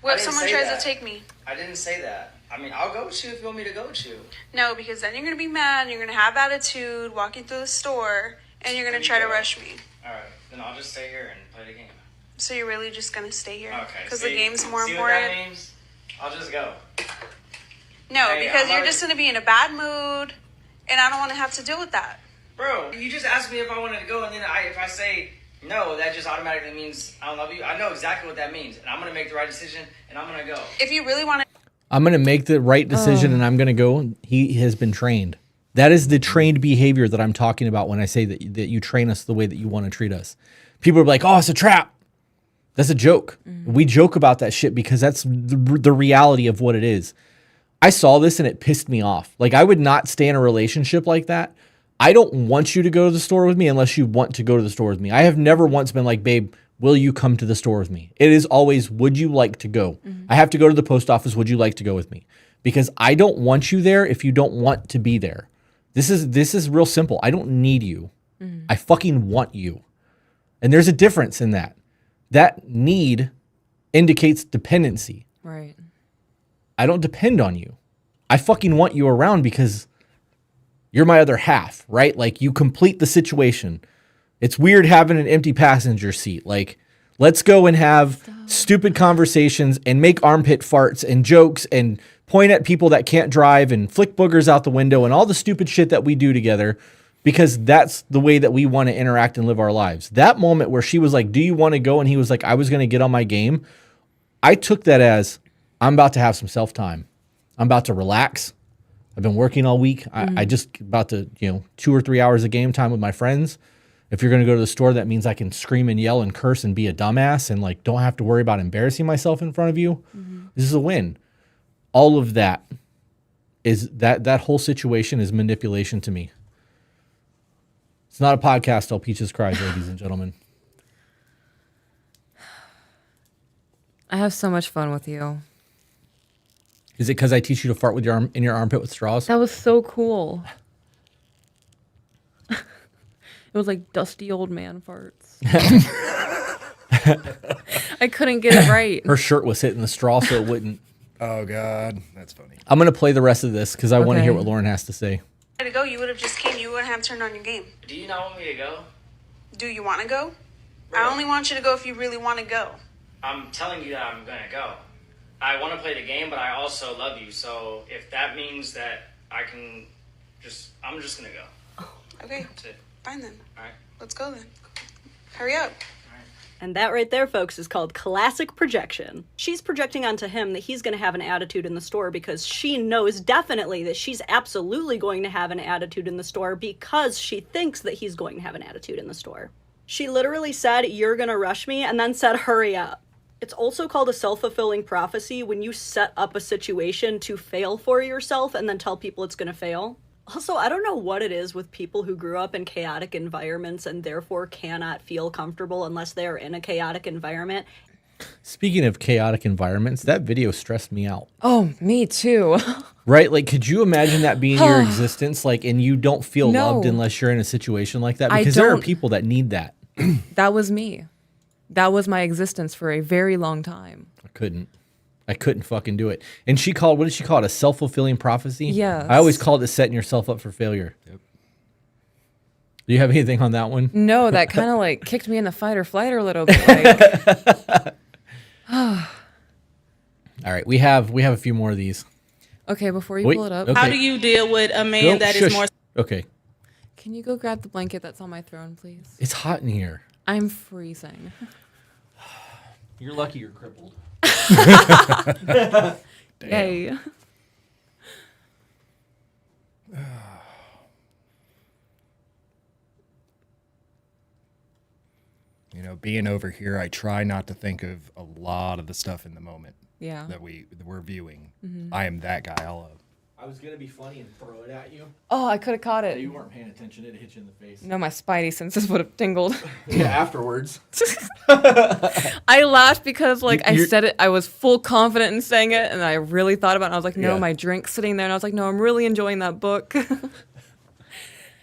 What I if didn't someone say tries that. to take me? I didn't say that. I mean, I'll go with you if you want me to go with you. No, because then you're gonna be mad, you're gonna have attitude walking through the store, and you're gonna try to rush me. All right, then I'll just stay here and play the game. So you're really just gonna stay here? Okay. Because the see- game's more see what that important? means? I'll just go. No, Hey, because I'm you're not- just gonna be in a bad mood, and I don't want to have to deal with that. Bro, you just asked me if I wanted to go, and then if I say no, that just automatically means I don't love you. I know exactly what that means, and I'm gonna make the right decision, and I'm gonna go. If you really want to, I'm going to make the right decision and I'm going to go. He has been trained. That is the trained behavior that I'm talking about when I say that you train us the way that you want to treat us. People are like, oh, it's a trap. That's a joke. We joke about that shit because that's the reality of what it is. I saw this and it pissed me off. Like, I would not stay in a relationship like that. I don't want you to go to the store with me unless you want to go to the store with me. I have never once been like, babe, will you come to the store with me? It is always, would you like to go? I have to go to the post office. Would you like to go with me? Because I don't want you there if you don't want to be there. This is real simple. I don't need you. I fucking want you. And there's a difference in that. That need indicates dependency. Right. I don't depend on you. I fucking want you around because you're my other half, right? Like, you complete the situation. It's weird having an empty passenger seat. Like, let's go and have stupid conversations and make armpit farts and jokes and point at people that can't drive and flick boogers out the window and all the stupid shit that we do together because that's the way that we want to interact and live our lives. That moment where she was like, do you want to go? And he was like, I was going to get on my game. I took that as, I'm about to have some self-time. I'm about to relax. I've been working all week. I just about to, 2 or 3 hours of game time with my friends. If you're going to go to the store, that means I can scream and yell and curse and be a dumbass and like don't have to worry about embarrassing myself in front of you. This is a win. All of that is that whole situation is manipulation to me. It's not a podcast till Peaches cries, ladies and gentlemen. I have so much fun with you. Is it because I teach you to fart with your in your armpit with straws? That was so cool. It was like dusty old man farts. I couldn't get it right. Her shirt was hitting the straw so it wouldn't. Oh, God. That's funny. I'm going to play the rest of this because I want to Okay. hear what Lauren has to say. to go, you would have just came. You wouldn't have turned on your game. Do you not want me to go? Do you want to go? I only want you to go if you really want to go. I'm telling you that I'm gonna go. I want to play the game, but I also love you. So if that means that I can I'm just gonna go. Okay, That's it. fine then. All right. Let's go then. Hurry up. And that right there, folks, is called classic projection. She's projecting onto him that he's going to have an attitude in the store because she knows definitely that she's absolutely going to have an attitude in the store because she thinks that he's going to have an attitude in the store. She literally said, "You're going to rush me," and then said, "Hurry up." It's also called a self-fulfilling prophecy when you set up a situation to fail for yourself and then tell people it's going to fail. Also, I don't know what it is with people who grew up in chaotic environments and therefore cannot feel comfortable unless they are in a chaotic environment. Speaking of chaotic environments, that video stressed me out. Oh, me too. Right? Like, could you imagine that being your existence? Like, and you don't feel loved unless you're in a situation like that? Because there are people that need that. That was me. That was my existence for a very long time. I couldn't fucking do it. And she called, what did she call it? A self-fulfilling prophecy? Yes. I always called it setting yourself up for failure. Yep. Do you have anything on that one? No, that kind of like kicked me in the fight or flight a little bit. Like. All right, we have a few more of these. Okay, before you pull it up. Okay. How do you deal with a man that is more... Okay. Can you go grab the blanket that's on my throne, please? It's hot in here. I'm freezing. You're lucky you're crippled. Yay. You know, being over here, I try not to think of a lot of the stuff in the moment. Yeah. That we're viewing. Mm-hmm. I am that guy. I was gonna be funny and throw it at you. Oh, I could have caught it. You weren't paying attention. It hit you in the face. No, my spidey senses would have tingled. Yeah, afterwards. I laughed because I said it. I was full confident in saying it, and I really thought about it. And I was like, no, my drink's sitting there, and I was like, no, I'm really enjoying that book.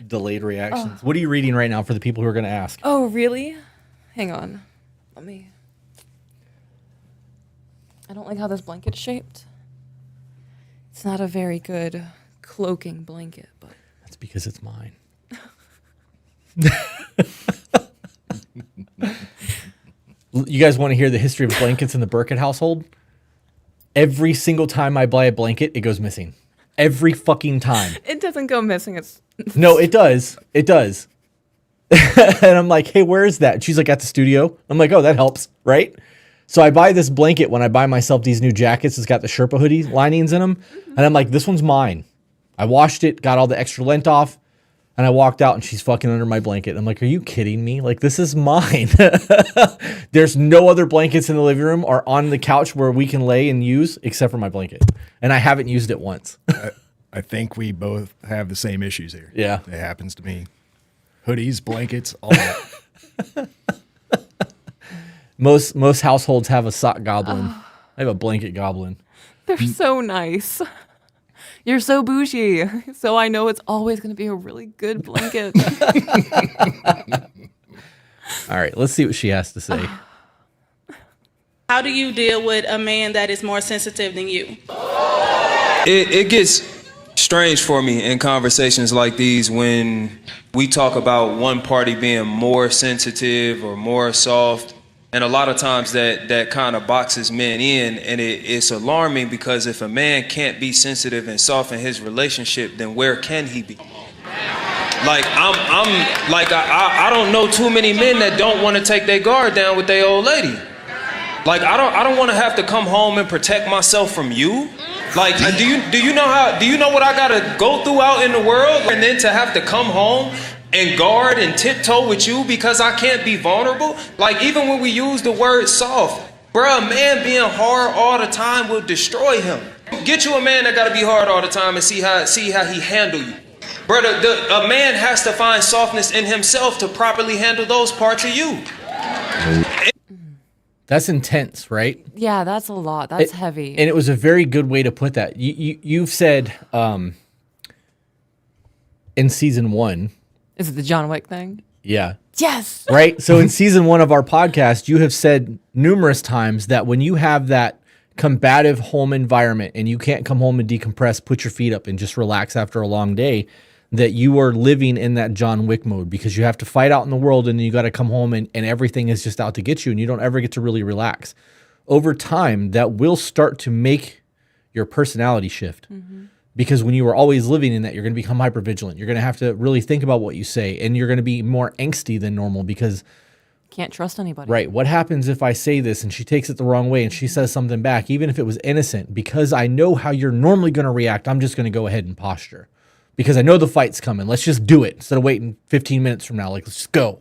Delayed reactions. Oh. What are you reading right now for the people who are gonna ask? Oh, really? Hang on. I don't like how this blanket's shaped. It's not a very good cloaking blanket, but... That's because it's mine. You guys want to hear the history of blankets in the Burkett household? Every single time I buy a blanket, it goes missing. Every fucking time. It doesn't go missing. No, it does. It does. And I'm like, hey, where is that? And she's like, at the studio. I'm like, oh, that helps, right? So I buy this blanket when I buy myself these new jackets. It's got the Sherpa hoodie linings in them. Mm-hmm. And I'm like, this one's mine. I washed it, got all the extra lint off, and I walked out and she's fucking under my blanket. I'm like, are you kidding me? Like, this is mine. There's no other blankets in the living room or on the couch where we can lay and use except for my blanket. And I haven't used it once. I think we both have the same issues here. Yeah. It happens to me. Hoodies, blankets, all that. Most households have a sock goblin. I have a blanket goblin. They're so nice. You're so bougie. So I know it's always going to be a really good blanket. All right, let's see what she has to say. How do you deal with a man that is more sensitive than you? It gets strange for me in conversations like these when we talk about one party being more sensitive or more soft. And a lot of times that kind of boxes men in, and it's alarming because if a man can't be sensitive and soft in his relationship, then where can he be? Like I don't know too many men that don't want to take their guard down with their old lady. Like I don't want to have to come home and protect myself from you. Like do you know what I gotta go through out in the world, and then to have to come home and guard and tiptoe with you because I can't be vulnerable? Like, even when we use the word soft, bruh, a man being hard all the time will destroy him. Get you a man that gotta be hard all the time and see how he handle you. Brother, a man has to find softness in himself to properly handle those parts of you. That's intense, right? Yeah, that's a lot. That's heavy. And it was a very good way to put that. You've said in season 1. Is it the John Wick thing? Yeah. Yes. Right? So in season 1 of our podcast, you have said numerous times that when you have that combative home environment and you can't come home and decompress, put your feet up and just relax after a long day, that you are living in that John Wick mode because you have to fight out in the world and you got to come home and everything is just out to get you and you don't ever get to really relax. Over time, that will start to make your personality shift. Mm-hmm. Because when you are always living in that, you're going to become hypervigilant. You're going to have to really think about what you say, and you're going to be more angsty than normal because Can't trust anybody. Right. What happens if I say this and she takes it the wrong way and she says something back, even if it was innocent, because I know how you're normally going to react, I'm just going to go ahead and posture because I know the fight's coming. Let's just do it instead of waiting 15 minutes from now. Like, let's just go.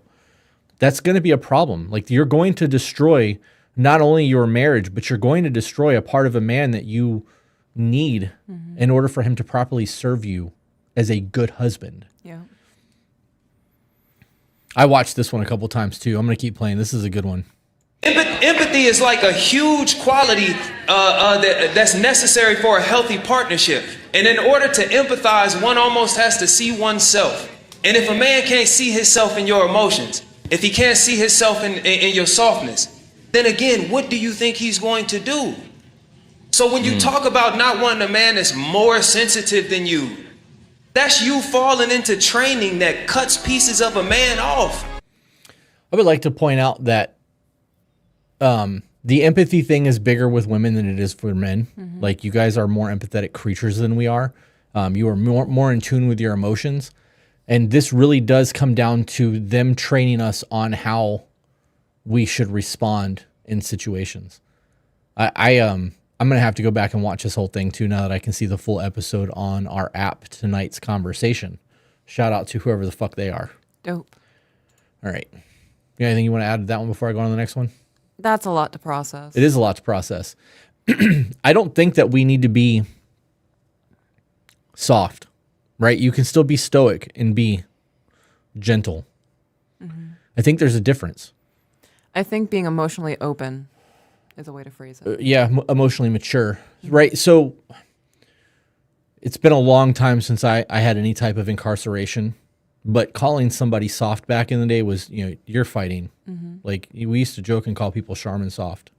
That's going to be a problem. Like, you're going to destroy not only your marriage, but you're going to destroy a part of a man that you need in order for him to properly serve you as a good husband. Yeah. I watched this one a couple times too. I'm going to keep playing. This is a good one. Empathy is like a huge quality that's necessary for a healthy partnership. And in order to empathize, one almost has to see oneself. And if a man can't see himself in your emotions, if he can't see himself in your softness, then again, what do you think he's going to do? So when you talk about not wanting a man that's more sensitive than you, that's you falling into training that cuts pieces of a man off. I would like to point out that the empathy thing is bigger with women than it is for men. Like, you guys are more empathetic creatures than we are. You are more in tune with your emotions. And this really does come down to them training us on how we should respond in situations. I'm going to have to go back and watch this whole thing too now that I can see the full episode on our app, Tonight's Conversation. Shout out to whoever the fuck they are. Dope. All right. You got anything you want to add to that one before I go on to the next one? That's a lot to process. It is a lot to process. I don't think that we need to be soft, right? You can still be stoic and be gentle. I think there's a difference. I think being emotionally open is a way to phrase it. Emotionally mature, right? So it's been a long time since I had any type of incarceration, but calling somebody soft back in the day was, you're fighting. Like, we used to joke and call people Charmin soft.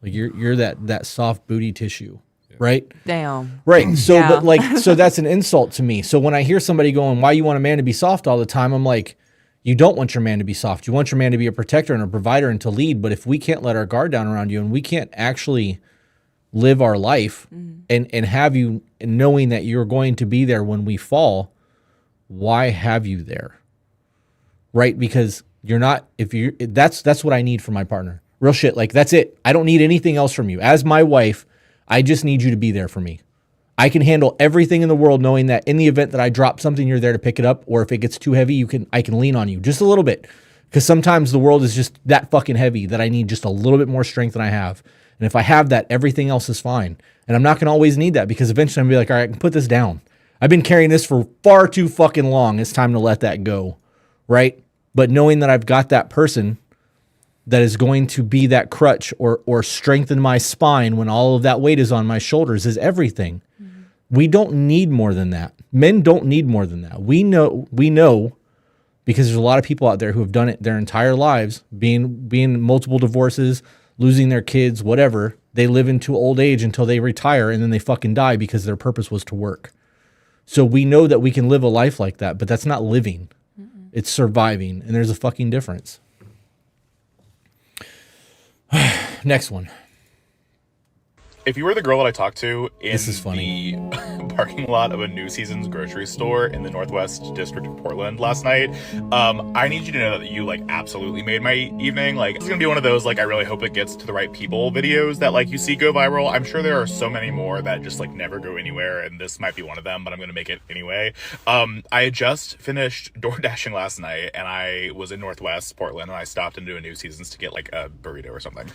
Like, you're that soft booty tissue, right? Damn. Right. So, but so that's an insult to me. So when I hear somebody going, why you want a man to be soft all the time? I'm like, you don't want your man to be soft. You want your man to be a protector and a provider and to lead. But if we can't let our guard down around you and we can't actually live our life and have you knowing that you're going to be there when we fall, why have you there? Right? Because you're not, that's what I need from my partner. Real shit. Like, that's it. I don't need anything else from you. As my wife, I just need you to be there for me. I can handle everything in the world knowing that in the event that I drop something, you're there to pick it up, or if it gets too heavy, I can lean on you just a little bit. Because sometimes the world is just that fucking heavy that I need just a little bit more strength than I have. And if I have that, everything else is fine. And I'm not going to always need that, because eventually I'm going to be like, all right, I can put this down. I've been carrying this for far too fucking long. It's time to let that go, right? But knowing that I've got that person that is going to be that crutch or strengthen my spine when all of that weight is on my shoulders is everything. We don't need more than that. Men don't need more than that. We know because there's a lot of people out there who have done it their entire lives, being in multiple divorces, losing their kids, whatever. They live into old age until they retire, and then they fucking die because their purpose was to work. So we know that we can live a life like that, but that's not living. It's surviving, and there's a fucking difference. Next one. If you were the girl that I talked to in This is funny. the parking lot of a New Seasons grocery store in the Northwest District of Portland last night, I need you to know that you absolutely made my evening. It's gonna be one of those I really hope it gets to the right people videos that you see go viral. I'm sure there are so many more that just never go anywhere, and this might be one of them, but I'm gonna make it anyway. I had just finished door dashing last night, and I was in Northwest Portland, and I stopped into a New Seasons to get a burrito or something.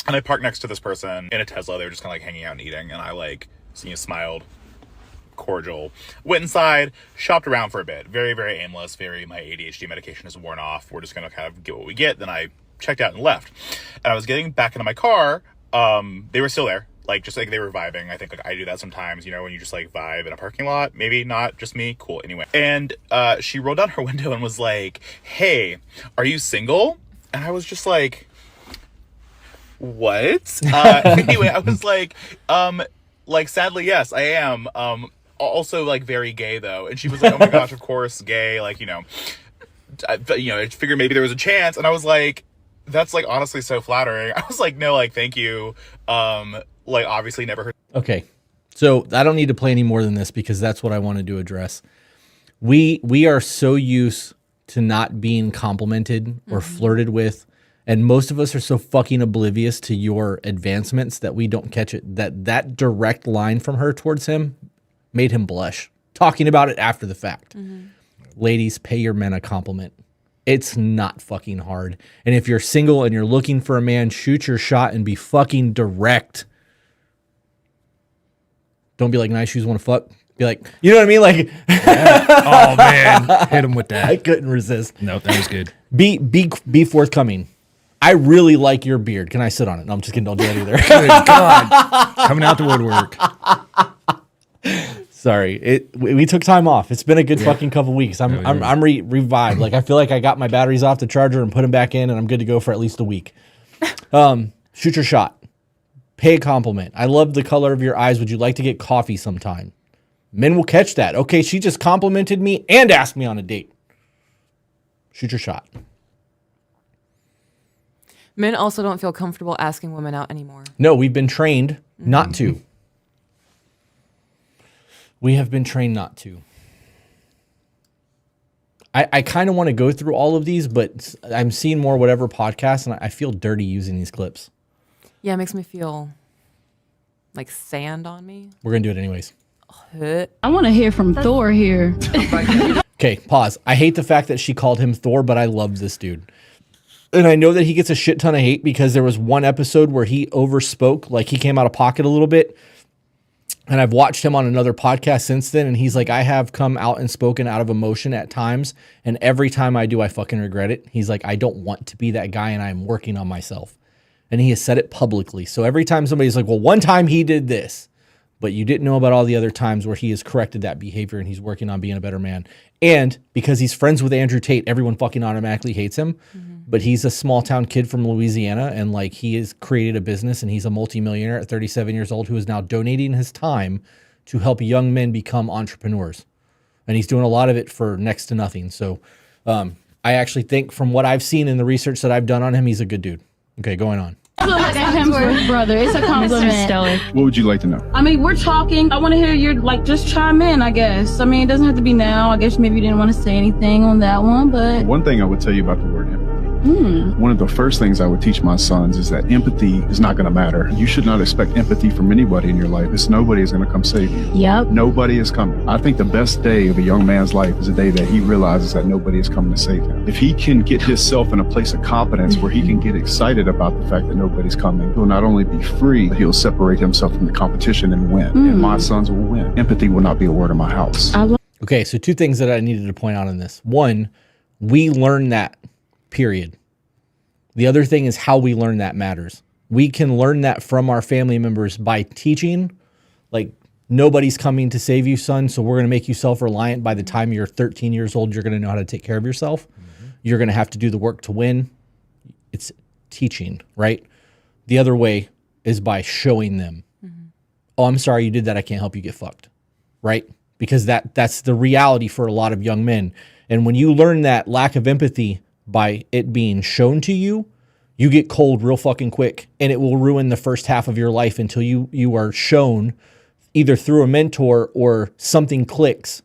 And I parked next to this person in a Tesla. They were just kind of hanging out and eating. And I smiled, cordial, went inside, shopped around for a bit. Very, very aimless. My ADHD medication is worn off. We're just going to kind of get what we get. Then I checked out and left. And I was getting back into my car. They were still there. They were vibing. I think I do that sometimes, when you just vibe in a parking lot. Maybe not just me. Cool. Anyway. And she rolled down her window and was like, hey, are you single? And I was just like, what? Anyway, I was sadly, yes, I am. Also, very gay, though. And she was like, oh my gosh, of course, gay. I figured maybe there was a chance. And I was like, that's, honestly so flattering. I was like, no, thank you. Obviously never heard. Okay. So I don't need to play any more than this because that's what I wanted to address. We are so used to not being complimented or flirted with. And most of us are so fucking oblivious to your advancements that we don't catch it. That direct line from her towards him made him blush. Talking about it after the fact. Ladies, pay your men a compliment. It's not fucking hard. And if you're single and you're looking for a man, shoot your shot and be fucking direct. Don't be like, nice shoes, want to fuck. Be like, you know what I mean? Like, Oh man, hit him with that. I couldn't resist. No, that was good. Be forthcoming. I really like your beard. Can I sit on it? No, I'm just kidding. Don't do that either. Good God, coming out the woodwork. Sorry, we took time off. It's been a good fucking couple weeks. I'm revived. Like I feel like I got my batteries off the charger and put them back in, and I'm good to go for at least a week. Shoot your shot. Pay a compliment. I love the color of your eyes. Would you like to get coffee sometime? Men will catch that. Okay, she just complimented me and asked me on a date. Shoot your shot. Men also don't feel comfortable asking women out anymore. No, we've been trained not to. We have been trained not to. I kind of want to go through all of these, but I'm seeing more whatever podcasts, and I feel dirty using these clips. Yeah, it makes me feel like sand on me. We're going to do it anyways. I want to hear from Thor here. Okay, pause. I hate the fact that she called him Thor, but I love this dude. And I know that he gets a shit ton of hate because there was one episode where he overspoke, like he came out of pocket a little bit. And I've watched him on another podcast since then, and he's like, I have come out and spoken out of emotion at times, and every time I do, I fucking regret it. He's like, I don't want to be that guy, and I'm working on myself. And he has said it publicly. So every time somebody's like, well, one time he did this, but you didn't know about all the other times where he has corrected that behavior and he's working on being a better man. And because he's friends with Andrew Tate, everyone fucking automatically hates him. But he's a small town kid from Louisiana, and like he has created a business, and he's a multimillionaire at 37 years old who is now donating his time to help young men become entrepreneurs. And he's doing a lot of it for next to nothing. So I actually think from what I've seen in the research that I've done on him, he's a good dude. Okay, going on. I feel like a Hemsworth brother. It's a compliment. What would you like to know? I mean, we're talking. I want to hear your, like, just chime in, I guess. I mean, it doesn't have to be now. I guess maybe you didn't want to say anything on that one, but... One thing I would tell you about the word empathy. One of the first things I would teach my sons is that empathy is not going to matter. You should not expect empathy from anybody in your life. It's nobody is going to come save you. Yep. Nobody is coming. I think the best day of a young man's life is the day that he realizes that nobody is coming to save him. If he can get himself in a place of competence where he can get excited about the fact that nobody's coming, he'll not only be free, but he'll separate himself from the competition and win. And my sons will win. Empathy will not be a word in my house. Okay, so two things that I needed to point out in this. One, we learn that, period. The other thing is how we learn that matters. We can learn that from our family members by teaching, like, nobody's coming to save you, son, so we're going to make you self-reliant. By the time you're 13 years old, you're going to know how to take care of yourself. You're going to have to do the work to win. It's teaching, right? The other way is by showing them, oh, I'm sorry you did that. I can't help you get fucked, right? Because that's the reality for a lot of young men. And when you learn that lack of empathy by it being shown to you, you get cold real fucking quick, and it will ruin the first half of your life until you are shown either through a mentor or something clicks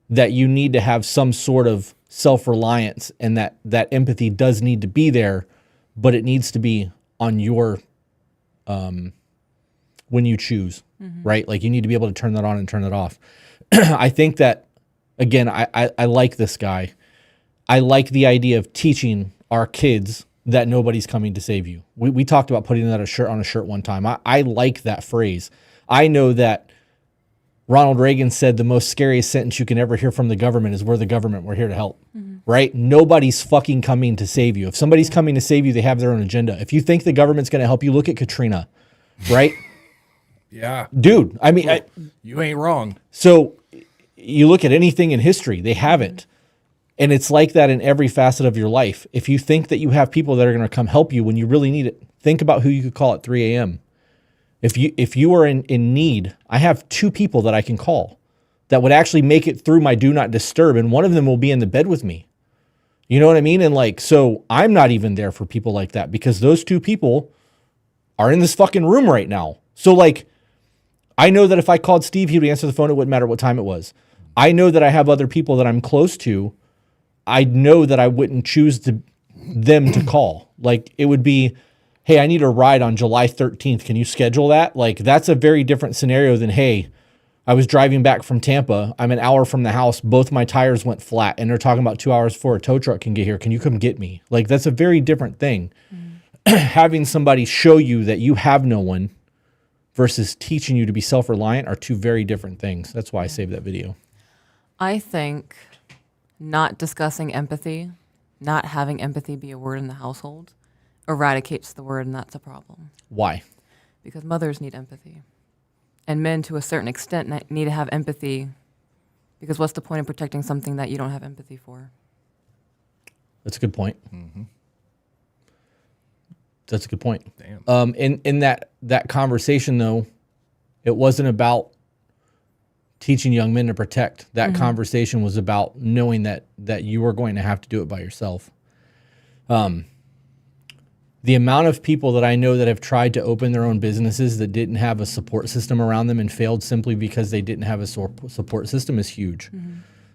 that you need to have some sort of self-reliance, and that empathy does need to be there, but it needs to be on your, when you choose, right? Like you need to be able to turn that on and turn it off. I think that, again, I like this guy. I like the idea of teaching our kids that nobody's coming to save you. We talked about putting that on a shirt one time. I like that phrase. I know that Ronald Reagan said the most scariest sentence you can ever hear from the government is, we're the government, we're here to help, right? Nobody's fucking coming to save you. If somebody's coming to save you, they have their own agenda. If you think the government's going to help you, look at Katrina, right? Yeah. Dude, I mean, you ain't wrong. So you look at anything in history, they haven't. And it's like that in every facet of your life. If you think that you have people that are going to come help you when you really need it, think about who you could call at 3 a.m. If you are in need, I have 2 people that I can call that would actually make it through my do not disturb, and one of them will be in the bed with me. You know what I mean? And like, so I'm not even there for people like that because those 2 people are in this fucking room right now. So like, I know that if I called Steve, he would answer the phone. It wouldn't matter what time it was. I know that I have other people that I'm close to. I know that I wouldn't choose them to call. Like, it would be, hey, I need a ride on July 13th. Can you schedule that? Like, that's a very different scenario than, hey, I was driving back from Tampa. I'm an hour from the house. Both my tires went flat, and they're talking about 2 hours before a tow truck can get here. Can you come get me? Like, that's a very different thing. Having somebody show you that you have no one versus teaching you to be self-reliant are two very different things. That's why I saved that video. I think not discussing empathy, not having empathy be a word in the household, eradicates the word, and that's a problem. Why? Because mothers need empathy. And men, to a certain extent, need to have empathy, because what's the point of protecting something that you don't have empathy for? That's a good point. Mm-hmm. That's a good point. Damn. In that conversation, though, it wasn't about teaching young men to protect. That conversation was about knowing that you were going to have to do it by yourself. The amount of people that I know that have tried to open their own businesses that didn't have a support system around them and failed simply because they didn't have a support system is huge.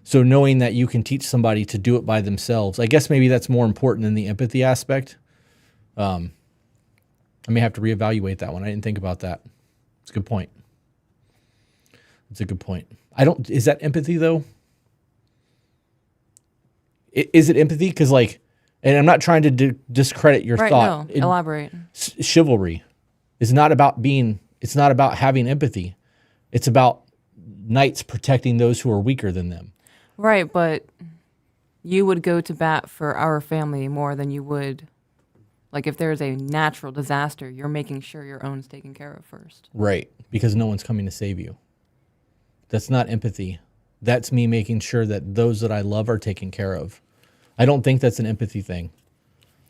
So knowing that you can teach somebody to do it by themselves, I guess maybe that's more important than the empathy aspect. I may have to reevaluate that one. I didn't think about that. It's a good point. It's a good point. Is that empathy though? Is it empathy? Because like, and I'm not trying to discredit your thought. No, elaborate. Chivalry is not about it's not about having empathy. It's about knights protecting those who are weaker than them. Right, but you would go to bat for our family more than you would, like if there's a natural disaster, you're making sure your own's taken care of first. Right, because no one's coming to save you. That's not empathy. That's me making sure that those that I love are taken care of. I don't think that's an empathy thing.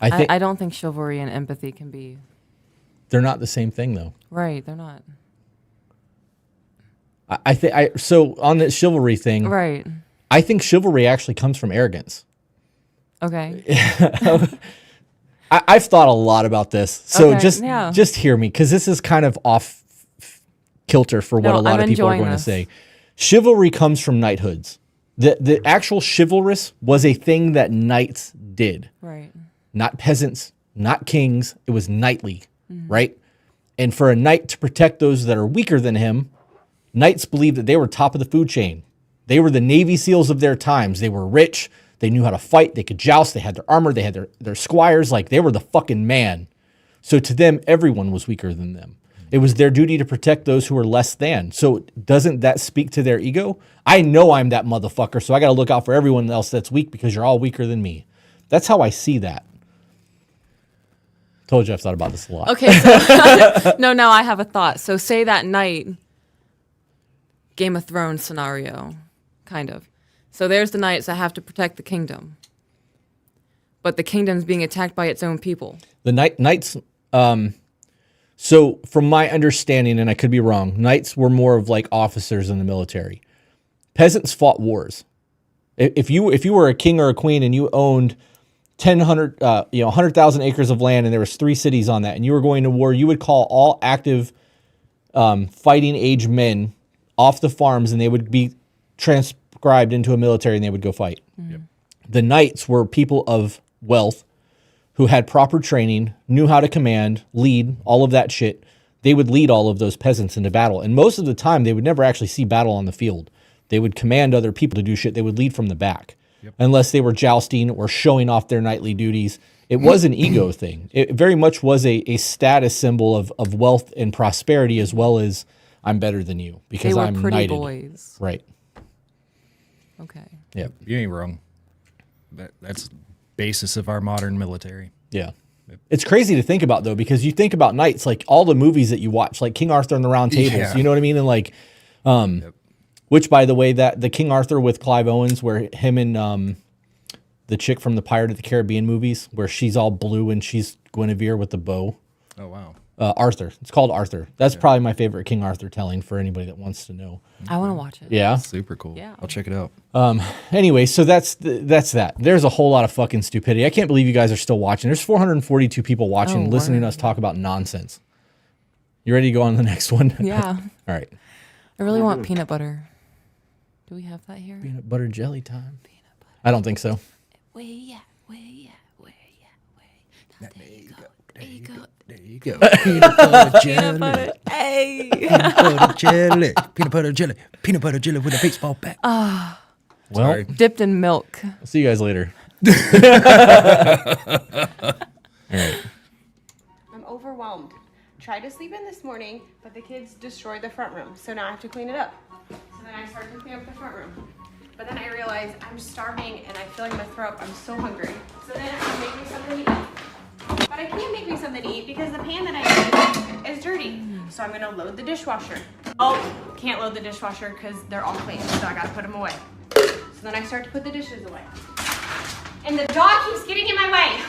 I don't think chivalry and empathy can be. They're not the same thing, though. Right, they're not. So on the chivalry thing, right? I think chivalry actually comes from arrogance. Okay. I've thought a lot about this, so okay, just hear me, because this is kind of off kilter for what a lot of people are going to say. Chivalry comes from knighthoods. The actual chivalrous was a thing that knights did. Right. Not peasants, not kings. It was knightly, right? And for a knight to protect those that are weaker than him, knights believed that they were top of the food chain. They were the Navy SEALs of their times. They were rich. They knew how to fight. They could joust. They had their armor. They had their squires. Like, they were the fucking man. So to them, everyone was weaker than them. It was their duty to protect those who were less than. So doesn't that speak to their ego? I know I'm that motherfucker, so I got to look out for everyone else that's weak because you're all weaker than me. That's how I see that. Told you I've thought about this a lot. Okay, so no, I have a thought. So say that knight, Game of Thrones scenario, kind of. So there's the knights that have to protect the kingdom. But the kingdom's being attacked by its own people. The knights... So from my understanding, and I could be wrong, knights were more of like officers in the military. Peasants fought wars. If you were a king or a queen and you owned 100,000 acres of land and there was 3 cities on that and you were going to war, you would call all active fighting age men off the farms and they would be transcribed into a military and they would go fight. Yep. The knights were people of wealth who had proper training, knew how to command, lead, all of that shit. They would lead all of those peasants into battle. And most of the time, they would never actually see battle on the field. They would command other people to do shit. They would lead from the back. Yep. Unless they were jousting or showing off their knightly duties. It was an ego thing. It very much was a status symbol of wealth and prosperity, as well as I'm better than you because I'm pretty knighted. Boys. Right. Okay. Yeah. You ain't wrong. That's basis of our modern military. Yeah. It's crazy to think about, though, because you think about knights, like all the movies that you watch, like King Arthur and the Round Tables, you know what I mean? And like, which, by the way, that the King Arthur with Clive Owens, where him and the chick from the Pirate of the Caribbean movies, where she's all blue and she's Guinevere with the bow. Oh, wow. Arthur. It's called Arthur. That's probably my favorite King Arthur telling for anybody that wants to know. I want to watch it. Yeah. Super cool. Yeah. I'll check it out. Anyway, so that's that. There's a whole lot of fucking stupidity. I can't believe you guys are still watching. There's 442 people watching and listening to us talk about nonsense. You ready to go on to the next one? Yeah. All right. I really want peanut butter. Do we have that here? Peanut butter jelly time. Peanut butter. I don't think so. Where you at? Where you at? Where you at? Now there you go. There you go. There you go. Peanut butter jelly. Hey. Peanut butter jelly. Peanut butter jelly. Peanut butter jelly with a baseball bat. Ah. Well, Sorry. Dipped in milk. I'll see you guys later. All right. I'm overwhelmed. Tried to sleep in this morning, but the kids destroyed the front room, so now I have to clean it up. So then I started to clean up the front room. But then I realized I'm starving and I feel like I'm gonna throw up. I'm so hungry. So then I'm making something to eat. But I can't make me something to eat because the pan that I use is dirty. So I'm gonna load the dishwasher. Oh, can't load the dishwasher because they're all clean, so I gotta put them away. So then I start to put the dishes away. And the dog keeps getting in my way.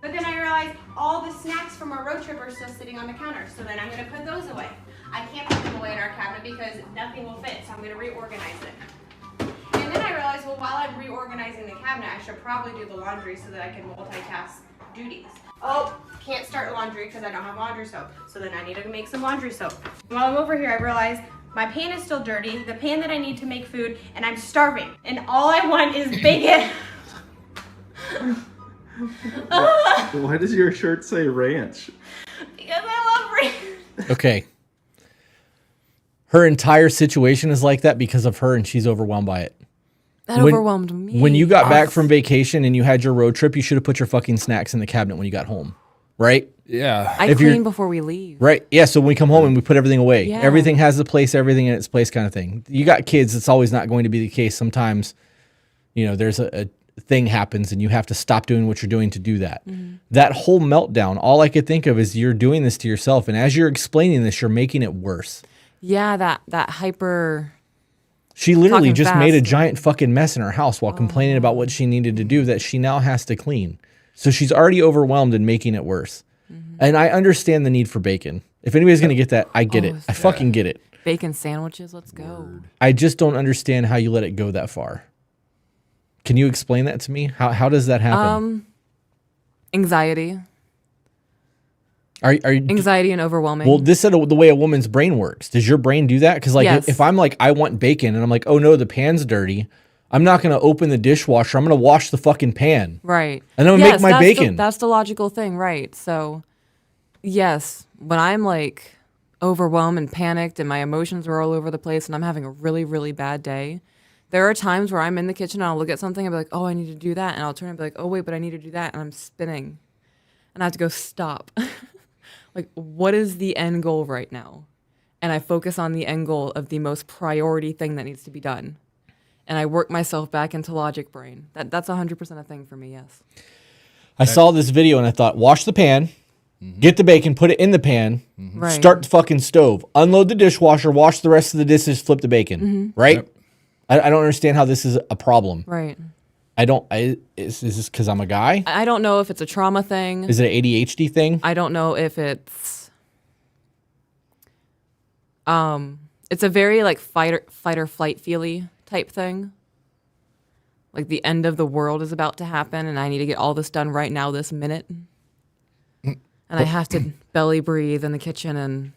But then I realized all the snacks from our road trip are still sitting on the counter. So then I'm gonna put those away. I can't put them away in our cabinet because nothing will fit, so I'm gonna reorganize it. And then I realized, well, while I'm reorganizing the cabinet, I should probably do the laundry so that I can multitask duties. Oh, can't start laundry because I don't have laundry soap. So then I need to make some laundry soap. While I'm over here, I realized my pan is still dirty, the pan that I need to make food, and I'm starving. And all I want is bacon. Why does your shirt say ranch? Because I love ranch. Okay. Her entire situation is like that because of her, and she's overwhelmed by it. That overwhelmed me. When you got back from vacation and you had your road trip, you should have put your fucking snacks in the cabinet when you got home, right? Yeah. I clean before we leave. Right. Yeah. So when we come home and we put everything away, Yeah. everything has a place, everything in its place kind of thing. You got kids, it's always not going to be the case. Sometimes, there's a thing happens and you have to stop doing what you're doing to do that. That whole meltdown, all I could think of is you're doing this to yourself. And as you're explaining this, you're making it worse. Yeah, that hyper. She literally Talking just made a fast. giant fucking mess in her house while complaining about what she needed to do that she now has to clean. So she's already overwhelmed and making it worse. And I understand the need for bacon. If anybody's going to get that, I get it. I fucking get it. Bacon sandwiches, let's go. I just don't understand how you let it go that far. Can you explain that to me? How does that happen? Anxiety. Are you Anxiety and overwhelming. Well, this is the way a woman's brain works. Does your brain do that? Because Yes. if I'm like, I want bacon, and I'm like, oh no, the pan's dirty, I'm not going to open the dishwasher. I'm going to wash the fucking pan. Right. And I'm going to make my that's bacon. That's the logical thing, right? So, yes, when I'm like overwhelmed and panicked and my emotions are all over the place and I'm having a really, really bad day, there are times where I'm in the kitchen and I'll look at something and be like, oh, I need to do that. And I'll turn and be like, oh, wait, but I need to do that. And I'm spinning. And I have to go, stop. Like, what is the end goal right now? And I focus on the end goal of the most priority thing that needs to be done. And I work myself back into logic brain. That's 100% a thing for me, yes. I saw this video and I thought, wash the pan, get the bacon, put it in the pan, Right. start the fucking stove, unload the dishwasher, wash the rest of the dishes, flip the bacon, right? Yep. I don't understand how this is a problem. Right. Is this because I'm a guy? I don't know if it's a trauma thing. Is it an ADHD thing? I don't know if it's a very like fight or flight feely type thing. Like the end of the world is about to happen and I need to get all this done right now, this minute. And I have to belly breathe in the kitchen and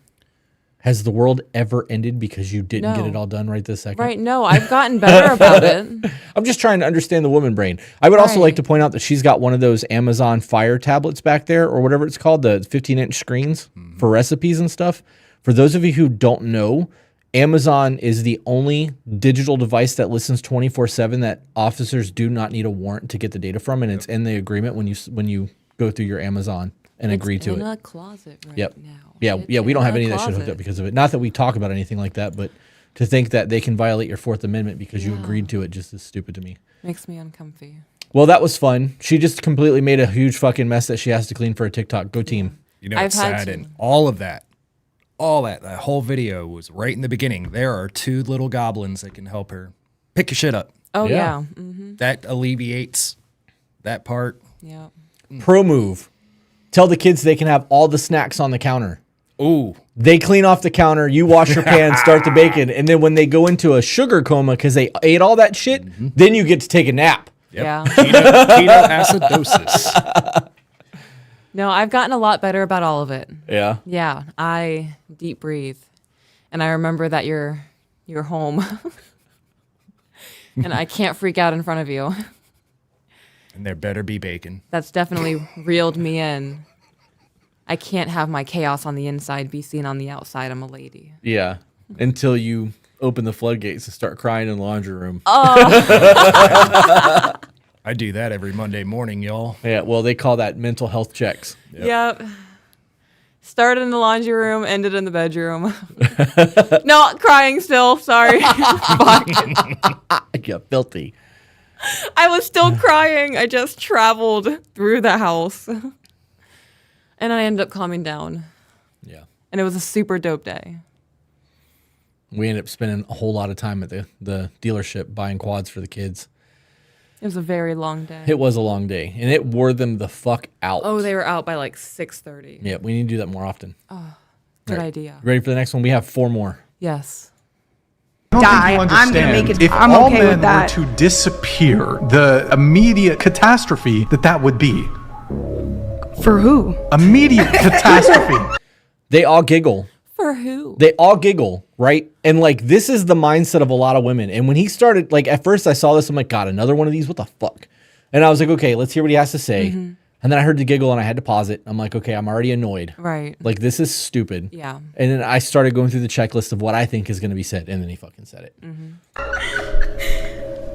Has the world ever ended because you didn't get No. it all done right this second? right, no, I've gotten better about it. I'm just trying to understand the woman brain. I would also Right. like to point out that she's got one of those Amazon Fire tablets back there, or whatever it's called, the 15-inch screens for recipes and stuff. For those of you who don't know, Amazon is the only digital device that listens 24/7 that officers do not need a warrant to get the data from, and it's in the agreement when you go through your Amazon and agree to in it. a closet right Yep. now. Yeah, we don't have in a any of that shit hooked closet. up because of it. Not that we talk about anything like that, but to think that they can violate your Fourth Amendment because you agreed to it just is stupid to me. Makes me uncomfy. Well, that was fun. She just completely made a huge fucking mess that she has to clean for a TikTok. Go team. You know, I've it's had sad. to. And that whole video was right in the beginning. There are two little goblins that can help her pick your shit up. Oh Yeah. yeah. Mm-hmm. That alleviates that part. Yeah. Pro move. Tell the kids they can have all the snacks on the counter. Ooh. They clean off the counter, you wash your pan, start the bacon, and then when they go into a sugar coma because they ate all that shit, then you get to take a nap. Yep. Yeah. Ketoacidosis. No, I've gotten a lot better about all of it. Yeah. Yeah, I deep breathe, and I remember that you're home, and I can't freak out in front of you. And there better be bacon. That's definitely reeled me in. I can't have my chaos on the inside be seen on the outside. I'm a lady. Yeah. Until you open the floodgates and start crying in the laundry room. I do that every Monday morning, y'all. Yeah, well, they call that mental health checks. Yep. Started in the laundry room, ended in the bedroom. No, crying still. Sorry. Fuck. You're filthy. I was still crying. I just traveled through the house. And I ended up calming down. Yeah. And it was a super dope day. We ended up spending a whole lot of time at the dealership buying quads for the kids. It was a very long day. It was a long day, and it wore them the fuck out. Oh, they were out by like 6:30. Yeah, we need to do that more often. Oh, good idea. Ready for the next one? We have 4 more. Yes. I don't think you understand. If all men were to disappear, the immediate catastrophe that would be. For who? Immediate catastrophe. They all giggle. For who? They all giggle, right? And like, this is the mindset of a lot of women. And when he started, like, at first I saw this, I'm like, God, another one of these? What the fuck? And I was like, okay, let's hear what he has to say. Mm-hmm. And then I heard the giggle and I had to pause it. I'm like, okay, I'm already annoyed. Right. Like, this is stupid. Yeah. And then I started going through the checklist of what I think is going to be said. And then he fucking said it.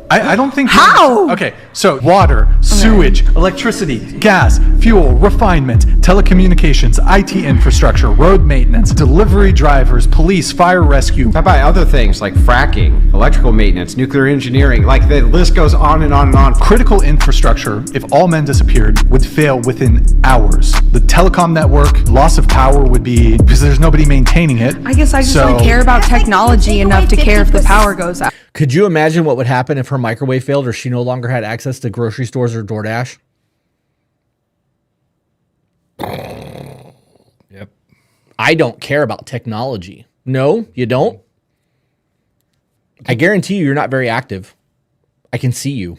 I don't think. How? Okay, so water, sewage, electricity, gas, fuel, refinement, telecommunications, IT infrastructure, road maintenance, delivery drivers, police, fire rescue. How about other things like fracking, electrical maintenance, nuclear engineering? Like the list goes on and on and on. Critical infrastructure, if all men disappeared, would fail within hours. The telecom network, loss of power would be because there's nobody maintaining it. I guess I just don't care about technology enough to care if the power goes out. Could you imagine what would happen if her microwave failed or she no longer had access to grocery stores or DoorDash? Yep. I don't care about technology. No, you don't? I guarantee you're not very active. I can see you.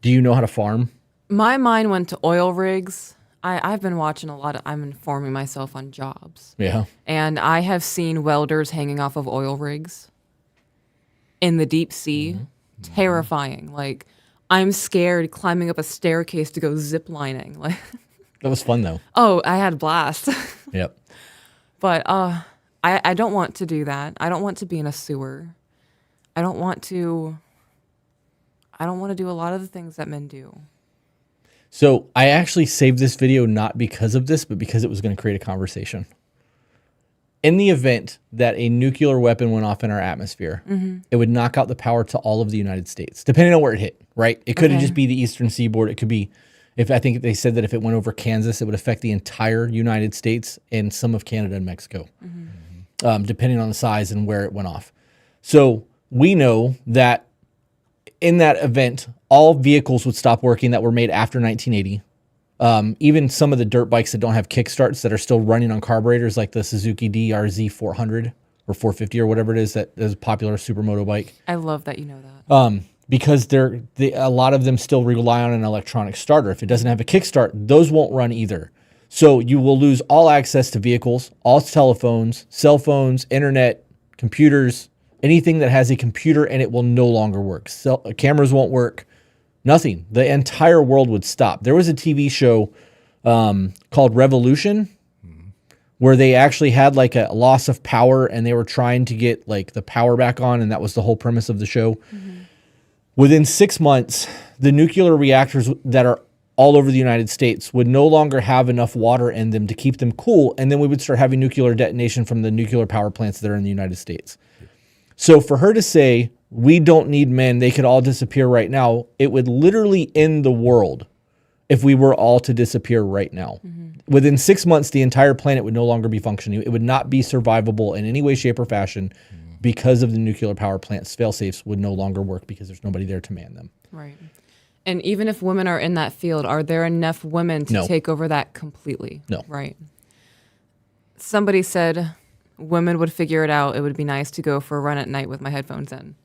Do you know how to farm? My mind went to oil rigs. I've been watching a lot of, I'm informing myself on jobs. Yeah. And I have seen welders hanging off of oil rigs in the deep sea. Terrifying. Like, I'm scared climbing up a staircase to go zip lining. Like, that was fun though. Oh, I had a blast. Yep. But I don't want to do that. I don't want to be in a sewer. I don't want to do a lot of the things that men do. So I actually saved this video not because of this, but because it was going to create a conversation. In the event that a nuclear weapon went off in our atmosphere, it would knock out the power to all of the United States, depending on where it hit, right? It couldn't just be the eastern seaboard. It could be, I think they said that if it went over Kansas, it would affect the entire United States and some of Canada and Mexico, depending on the size and where it went off. So we know that in that event, all vehicles would stop working that were made after 1980. Even some of the dirt bikes that don't have kickstarts that are still running on carburetors, like the Suzuki DRZ 400 or 450 or whatever it is that is a popular supermoto bike. I love that you know that. Because a lot of them still rely on an electronic starter. If it doesn't have a kickstart, those won't run either. So you will lose all access to vehicles, all telephones, cell phones, internet, computers, anything that has a computer, and it will no longer work. Cameras won't work. Nothing. The entire world would stop. There was a TV show called Revolution where they actually had like a loss of power and they were trying to get like the power back on, and that was the whole premise of the show. Within 6 months, the nuclear reactors that are all over the United States would no longer have enough water in them to keep them cool, and then we would start having nuclear detonation from the nuclear power plants that are in the United States. So for her to say, we don't need men, they could all disappear right now, it would literally end the world if we were all to disappear right now. Within 6 months, the entire planet would no longer be functioning. It would not be survivable in any way, shape, or fashion because of the nuclear power plants. Fail-safes would no longer work because there's nobody there to man them. Right. And even if women are in that field, are there enough women to take over that completely? No. Right. Somebody said women would figure it out. It would be nice to go for a run at night with my headphones in.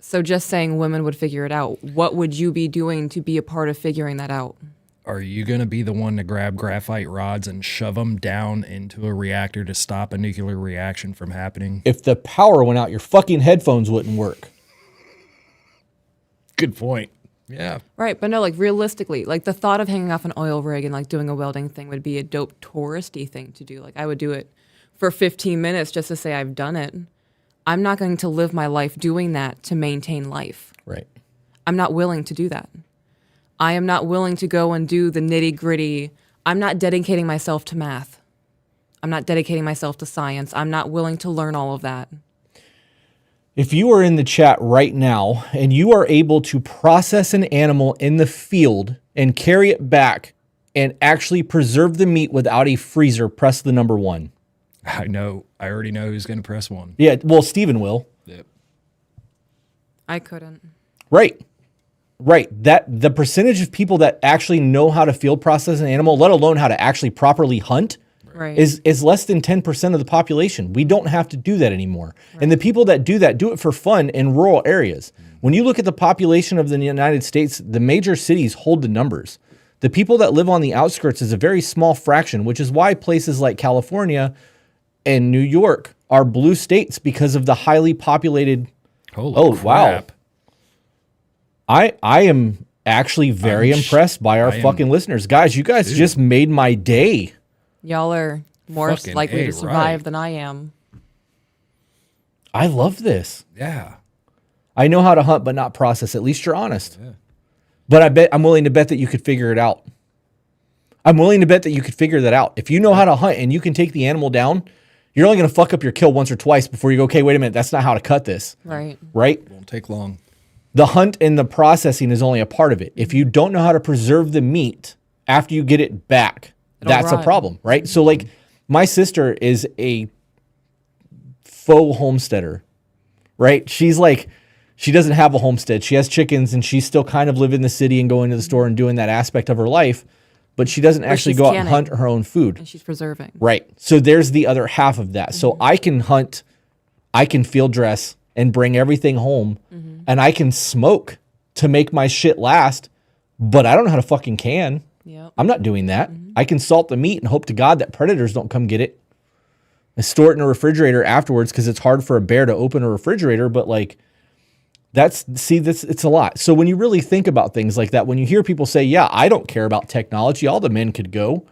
So just saying women would figure it out, what would you be doing to be a part of figuring that out? Are you going to be the one to grab graphite rods and shove them down into a reactor to stop a nuclear reaction from happening? If the power went out, your fucking headphones wouldn't work. Good point. Yeah. Right, but no, like realistically, like the thought of hanging off an oil rig and like doing a welding thing would be a dope touristy thing to do. Like I would do it for 15 minutes just to say I've done it. I'm not going to live my life doing that to maintain life. Right. I'm not willing to do that. I am not willing to go and do the nitty gritty. I'm not dedicating myself to math. I'm not dedicating myself to science. I'm not willing to learn all of that. If you are in the chat right now and you are able to process an animal in the field and carry it back and actually preserve the meat without a freezer, press the number 1. I know. I already know who's going to press 1. Yeah, well, Steven will. Yep. I couldn't. Right. That the percentage of people that actually know how to field process an animal, let alone how to actually properly hunt, right, is less than 10% of the population. We don't have to do that anymore. Right. And the people that do that do it for fun in rural areas. When you look at the population of the United States, the major cities hold the numbers. The people that live on the outskirts is a very small fraction, which is why places like California and New York are blue states because of the highly populated. Holy crap. Wow. I am actually very impressed by our fucking listeners. Guys, you guys just made my day. Y'all are more Fucking likely to survive right. than I am. I love this. Yeah. I know how to hunt, but not process. At least you're honest. Yeah. But I'm willing to bet that you could figure it out. I'm willing to bet that you could figure that out. If you know how to hunt and you can take the animal down, you're only going to fuck up your kill once or twice before you go, okay, wait a minute, that's not how to cut this. Right. Right? Won't take long. The hunt and the processing is only a part of it. If you don't know how to preserve the meat after you get it back, that's a problem, right? So like my sister is a faux homesteader, right? She's like, she doesn't have a homestead. She has chickens and she's still kind of living in the city and going to the store and doing that aspect of her life, but she doesn't actually go out and hunt her own food. And she's preserving. Right. So there's the other half of that. So I can hunt, I can field dress and bring everything home and I can smoke to make my shit last, but I don't know how to fucking can. Yep. I'm not doing that. I can salt the meat and hope to God that predators don't come get it. And store it in a refrigerator afterwards because it's hard for a bear to open a refrigerator, but like it's a lot. So when you really think about things like that, when you hear people say, yeah, I don't care about technology, all the men could go,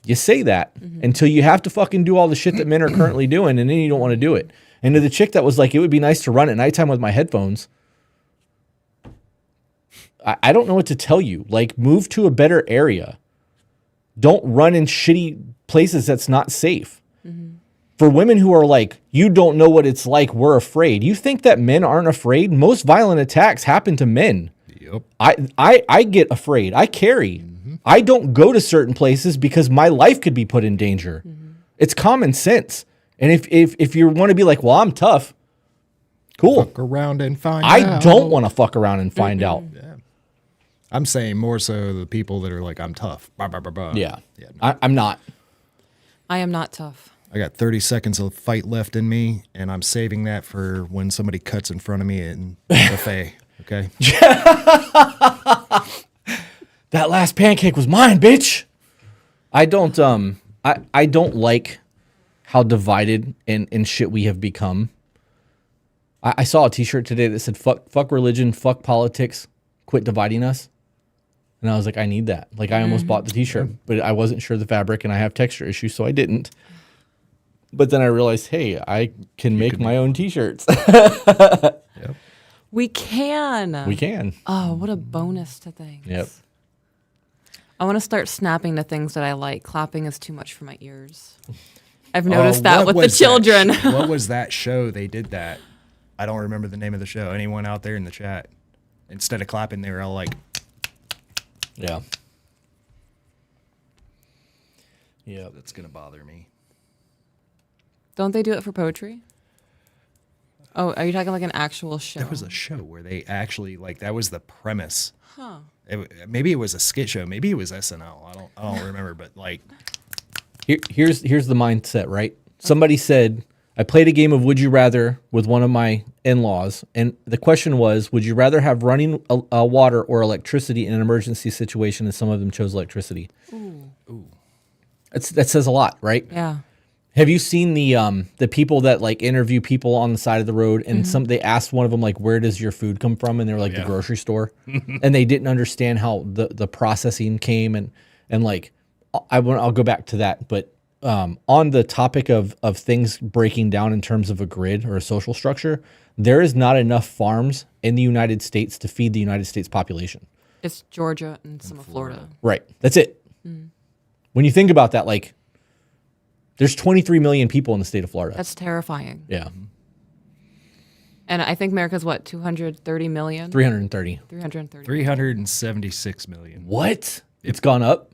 you say that until you have to fucking do all the shit that men are currently doing, and then you don't want to do it. And to the chick that was like, it would be nice to run at nighttime with my headphones, I don't know what to tell you. Like, move to a better area. Don't run in shitty places that's not safe. For women who are like, you don't know what it's like, we're afraid. You think that men aren't afraid? Most violent attacks happen to men. Yep. I get afraid. I carry. I don't go to certain places because my life could be put in danger. It's common sense. And if you want to be like, well, I'm tough, cool. Fuck around and find out. I don't want to fuck around and find out. Yeah. I'm saying more so the people that are like, I'm tough. Bah, bah, bah, bah. Yeah. I'm not. I am not tough. I got 30 seconds of fight left in me, and I'm saving that for when somebody cuts in front of me in the buffet. Okay. That last pancake was mine, bitch. I don't like how divided and shit we have become. I saw a t-shirt today that said fuck religion, fuck politics, quit dividing us. And I was like, I need that. Like, I almost bought the t-shirt, but I wasn't sure of the fabric and I have texture issues, so I didn't. But then I realized, hey, I can make my own t-shirts. Yep. We can. We can. Oh, what a bonus to things. Yep. I want to start snapping to things that I like. Clapping is too much for my ears. I've noticed that with the children. What was that show they did that? I don't remember the name of the show. Anyone out there in the chat? Instead of clapping, they were all like... Yeah. Yeah. That's going to bother me. Don't they do it for poetry? Oh, are you talking like an actual show? There was a show where they actually, like, that was the premise. Huh. Maybe it was a skit show. Maybe it was SNL. I don't remember, but like... Here's the mindset, right? Somebody said, I played a game of Would You Rather with one of my in-laws, and the question was, would you rather have running water or electricity in an emergency situation? And some of them chose electricity. Ooh. That says a lot, right? Yeah. Have you seen the people that like interview people on the side of the road and they asked one of them like, where does your food come from? And they were like, the grocery store. And they didn't understand how the processing came and like, I'll go back to that. But on the topic of things breaking down in terms of a grid or a social structure, there is not enough farms in the United States to feed the United States population. It's Georgia and some of Florida. Right. That's it. When you think about that, like, there's 23 million people in the state of Florida. That's terrifying. Yeah. And I think America's what, 230 million? 330. 330. 376 million. What? It's gone up?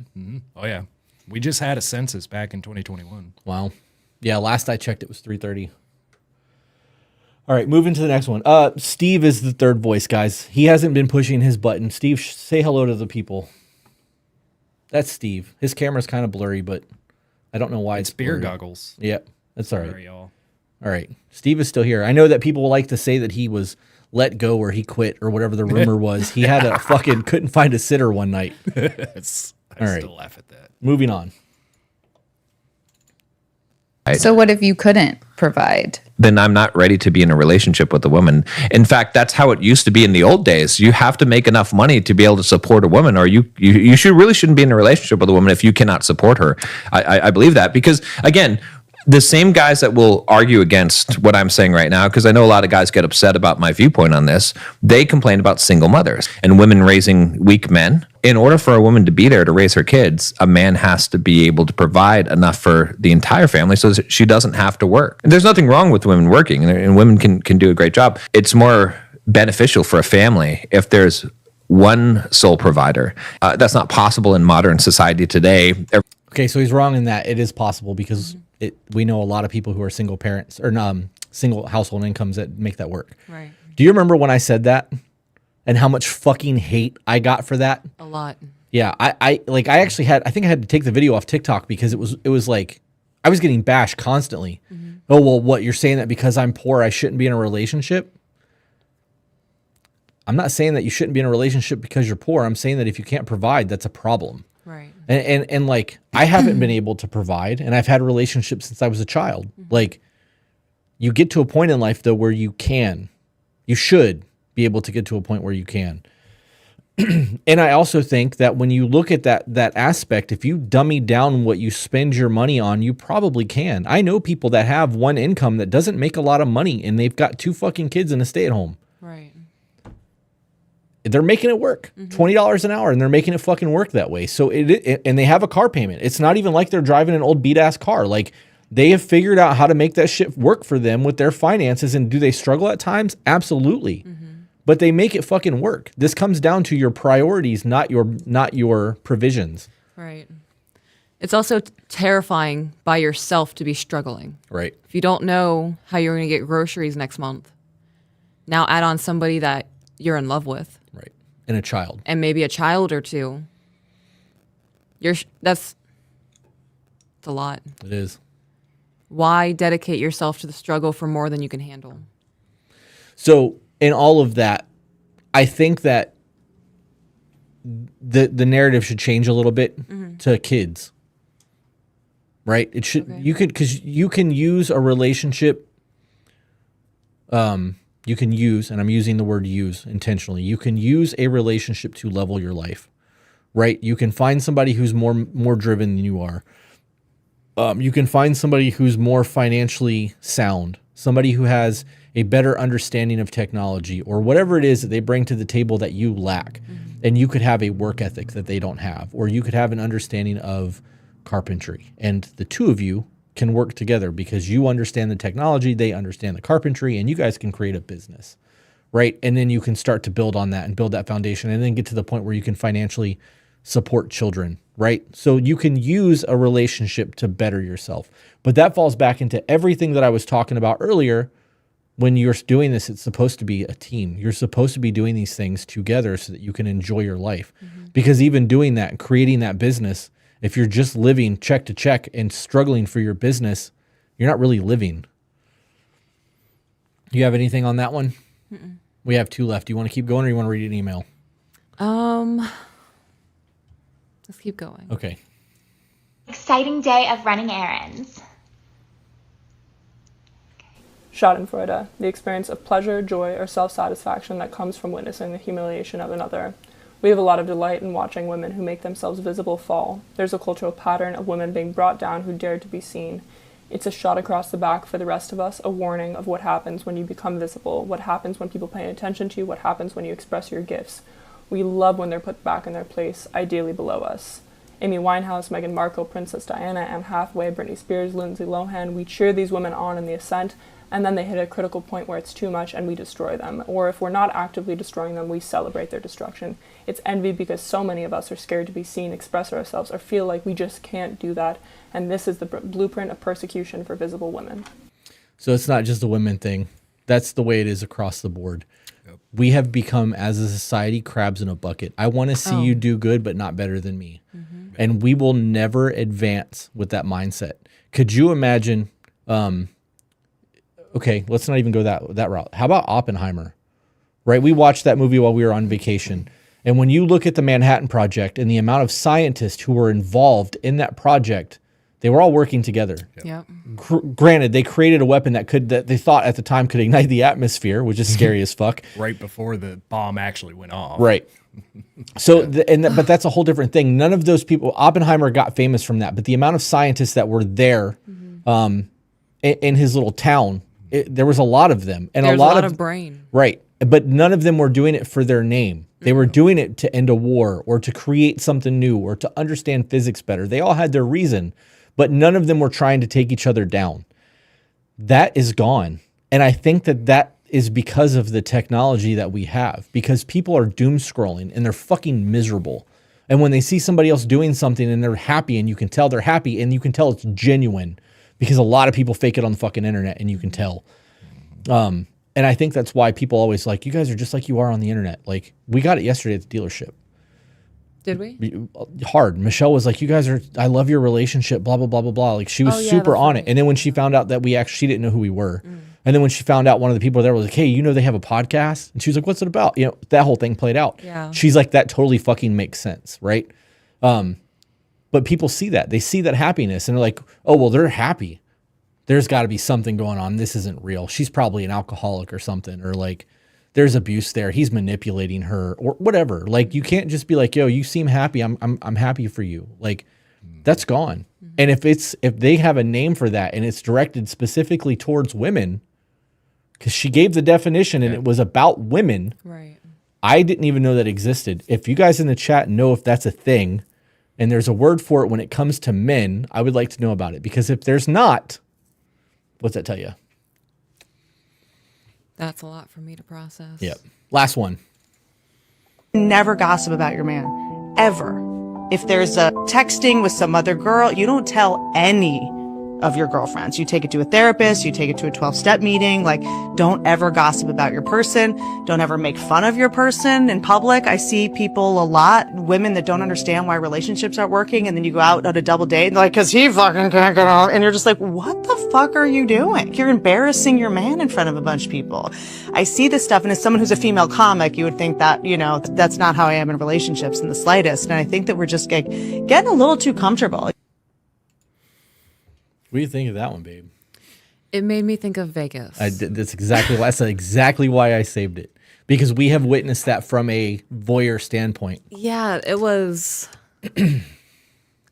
Oh, yeah. We just had a census back in 2021. Wow. Yeah, last I checked, it was 330. All right, moving to the next one. Steve is the third voice, guys. He hasn't been pushing his button. Steve, say hello to the people. That's Steve. His camera's kind of blurry, but I don't know why it's beer blurry. goggles. Yep, that's all right. Sorry, y'all. All right. Steve is still here. I know that people like to say that he was let go or he quit or whatever the rumor was. He had a fucking couldn't find a sitter one night. I still laugh at that. Moving on. So what if you couldn't provide? Then I'm not ready to be in a relationship with a woman. In fact, that's how it used to be in the old days. You have to make enough money to be able to support a woman, or you really shouldn't be in a relationship with a woman if you cannot support her. I believe that because, again, the same guys that will argue against what I'm saying right now, because I know a lot of guys get upset about my viewpoint on this, they complain about single mothers and women raising weak men. In order for a woman to be there to raise her kids, a man has to be able to provide enough for the entire family so that she doesn't have to work. And there's nothing wrong with women working, and women can do a great job. It's more beneficial for a family if there's one sole provider. That's not possible in modern society today. Okay, so he's wrong in that it is possible because we know a lot of people who are single parents or single household incomes that make that work. Right. Do you remember when I said that and how much fucking hate I got for that? A lot. Yeah, I actually had, I think I had to take the video off TikTok because it was like I was getting bashed constantly. Oh, well, what, you're saying that because I'm poor I shouldn't be in a relationship? I'm not saying that you shouldn't be in a relationship because you're poor. I'm saying that if you can't provide, that's a problem. Right. And like, I haven't been able to provide, and I've had relationships since I was a child. Like, you get to a point in life, though, where you should be able to get to a point where you can. And I also think that when you look at that aspect, if you dummy down what you spend your money on, you probably can. I know people that have one income that doesn't make a lot of money, and they've got 2 fucking kids and a stay-at-home. Right. They're making it work. $20 an hour, and they're making it fucking work that way. So and they have a car payment. It's not even like they're driving an old beat-ass car. Like, they have figured out how to make that shit work for them with their finances. And do they struggle at times? Absolutely. But they make it fucking work. This comes down to your priorities, not your provisions. Right. It's also terrifying by yourself to be struggling. Right. If you don't know how you're going to get groceries next month, now add on somebody that you're in love with. Right. And a child. And maybe a child or two. That's a lot. It is. Why dedicate yourself to the struggle for more than you can handle? So in all of that, I think that the narrative should change a little bit to kids. Right? It should because you can use a relationship. You can use, and I'm using the word use intentionally, you can use a relationship to level your life, right? You can find somebody who's more driven than you are. You can find somebody who's more financially sound, somebody who has a better understanding of technology or whatever it is that they bring to the table that you lack. And you could have a work ethic that they don't have, or you could have an understanding of carpentry. And the two of you can work together because you understand the technology, they understand the carpentry, and you guys can create a business, right? And then you can start to build on that and build that foundation and then get to the point where you can financially support children, right? So you can use a relationship to better yourself. But that falls back into everything that I was talking about earlier. When you're doing this, it's supposed to be a team. You're supposed to be doing these things together so that you can enjoy your life. Because even doing that, creating that business, if you're just living check to check and struggling for your business, you're not really living. Do you have anything on that one? We have 2 left. Do you want to keep going or you want to read an email? Let's keep going. Okay. Exciting day of running errands. Schadenfreude, the experience of pleasure, joy, or self-satisfaction that comes from witnessing the humiliation of another. We have a lot of delight in watching women who make themselves visible fall. There's a cultural pattern of women being brought down who dare to be seen. It's a shot across the back for the rest of us, a warning of what happens when you become visible, what happens when people pay attention to you, what happens when you express your gifts. We love when they're put back in their place, ideally below us. Amy Winehouse, Meghan Markle, Princess Diana, Anne Hathaway, Britney Spears, Lindsay Lohan, we cheer these women on in the ascent, and then they hit a critical point where it's too much and we destroy them. Or if we're not actively destroying them, we celebrate their destruction. It's envy because so many of us are scared to be seen, express ourselves, or feel like we just can't do that. And this is the blueprint of persecution for visible women. So it's not just a women thing. That's the way it is across the board. Yep. We have become, as a society, crabs in a bucket. I want to see you do good, but not better than me. Mm-hmm. And we will never advance with that mindset. Could you imagine... okay, let's not even go that route. How about Oppenheimer? Right? We watched that movie while we were on vacation. And when you look at the Manhattan Project and the amount of scientists who were involved in that project, they were all working together. Yep. Granted, they created a weapon that they thought at the time could ignite the atmosphere, which is scary as fuck. Right before the bomb actually went off. Right. So, but that's a whole different thing. None of those people, Oppenheimer got famous from that, but the amount of scientists that were there in his little town, there was a lot of them. And there's a lot of brain. Right. But none of them were doing it for their name. They were doing it to end a war or to create something new or to understand physics better. They all had their reason, but none of them were trying to take each other down. That is gone. And I think that is because of the technology that we have, because people are doom scrolling and they're fucking miserable. And when they see somebody else doing something and they're happy and you can tell they're happy and you can tell it's genuine, because a lot of people fake it on the fucking internet and you can tell. And I think that's why people always like, you guys are just like you are on the internet. Like, we got it yesterday at the dealership. Did we? Hard. Michelle was like, you guys are, I love your relationship, blah, blah, blah, blah, blah. Like, she was super on it. And then when she found out that she didn't know who we were. And then when she found out one of the people there was like, hey, they have a podcast? And she was like, what's it about? That whole thing played out. Yeah. She's like, that totally fucking makes sense, right? But people see that. They see that happiness and they're like, oh, well, they're happy. There's got to be something going on. This isn't real. She's probably an alcoholic or something, or like there's abuse there. He's manipulating her or whatever. Like, you can't just be like, yo, you seem happy. I'm happy for you. Like, that's gone. And if they have a name for that and it's directed specifically towards women, because she gave the definition and it was about women. Right. I didn't even know that existed. If you guys in the chat know if that's a thing and there's a word for it when it comes to men, I would like to know about it, because if there's not, what's that tell you? That's a lot for me to process. Yep. Last one. Never gossip about your man, ever. If there's a texting with some other girl, you don't tell any of your girlfriends. You take it to a therapist, you take it to a 12-step meeting. Like, don't ever gossip about your person. Don't ever make fun of your person in public. I see people a lot, women that don't understand why relationships aren't working, and then you go out on a double date and they're like, cause he fucking can't get off. And you're just like, what the fuck are you doing? You're embarrassing your man in front of a bunch of people. I see this stuff, and as someone who's a female comic, you would think that, that's not how I am in relationships in the slightest. And I think that we're just getting a little too comfortable. What do you think of that one, babe? It made me think of Vegas. That's exactly why I saved it, because we have witnessed that from a voyeur standpoint. Yeah, it was.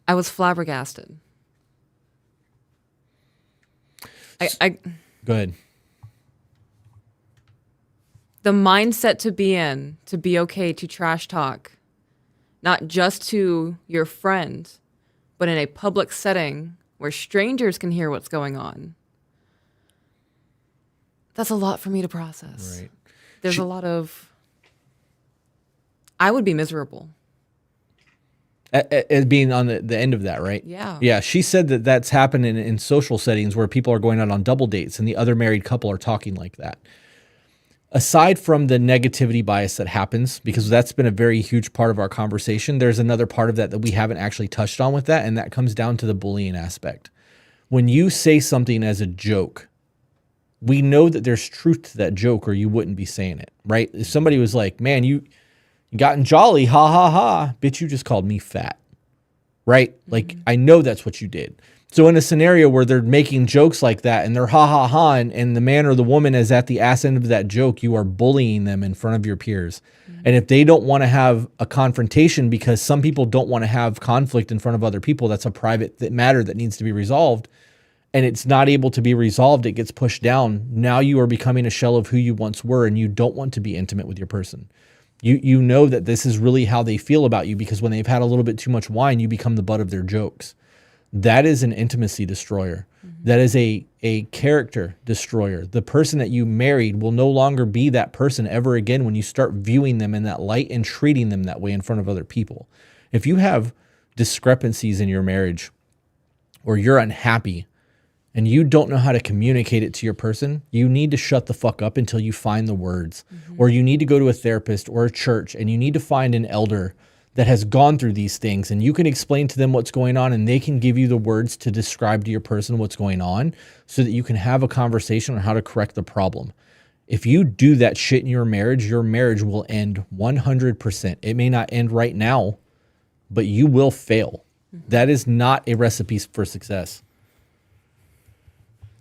I was flabbergasted. I Go ahead. The mindset to be in, to be okay to trash talk, not just to your friend, but in a public setting where strangers can hear what's going on. That's a lot for me to process. Right. There's a lot of... I would be miserable. At being on the end of that, right? Yeah. Yeah, she said that that's happening in social settings where people are going out on double dates and the other married couple are talking like that. Aside from the negativity bias that happens, because that's been a very huge part of our conversation, there's another part of that we haven't actually touched on with that, and that comes down to the bullying aspect. When you say something as a joke, we know that there's truth to that joke or you wouldn't be saying it, right? If somebody was like, man, you gotten jolly, ha, ha, ha, bitch, you just called me fat, right? Like, I know that's what you did. So in a scenario where they're making jokes like that and they're ha ha ha, and the man or the woman is at the ass end of that joke, you are bullying them in front of your peers. And if they don't want to have a confrontation, because some people don't want to have conflict in front of other people, that's a private matter that needs to be resolved, and it's not able to be resolved, it gets pushed down. Now you are becoming a shell of who you once were, and you don't want to be intimate with your person. You know that this is really how they feel about you, because when they've had a little bit too much wine, you become the butt of their jokes. That is an intimacy destroyer. That is a character destroyer. The person that you married will no longer be that person ever again when you start viewing them in that light and treating them that way in front of other people. If you have discrepancies in your marriage, or you're unhappy and you don't know how to communicate it to your person, you need to shut the fuck up until you find the words. Or you need to go to a therapist or a church, and you need to find an elder that has gone through these things, and you can explain to them what's going on, and they can give you the words to describe to your person what's going on, so that you can have a conversation on how to correct the problem. If you do that shit in your marriage will end 100%. It may not end right now, but you will fail. That is not a recipe for success.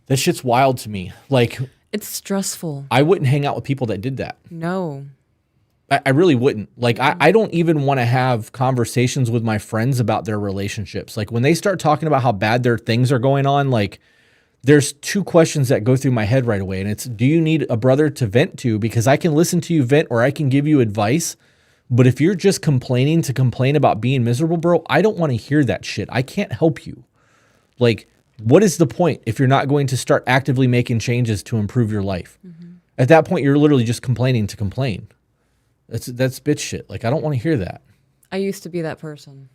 That shit's wild to me. Like, it's stressful. I wouldn't hang out with people that did that. No. I really wouldn't. Like, I don't even want to have conversations with my friends about their relationships. Like, when they start talking about how bad their things are going on, like, there's two questions that go through my head right away. And it's, do you need a brother to vent to? Because I can listen to you vent, or I can give you advice. But if you're just complaining to complain about being miserable, bro, I don't want to hear that shit. I can't help you. Like, what is the point if you're not going to start actively making changes to improve your life? At that point, you're literally just complaining to complain. That's bitch shit. Like, I don't want to hear that. I used to be that person.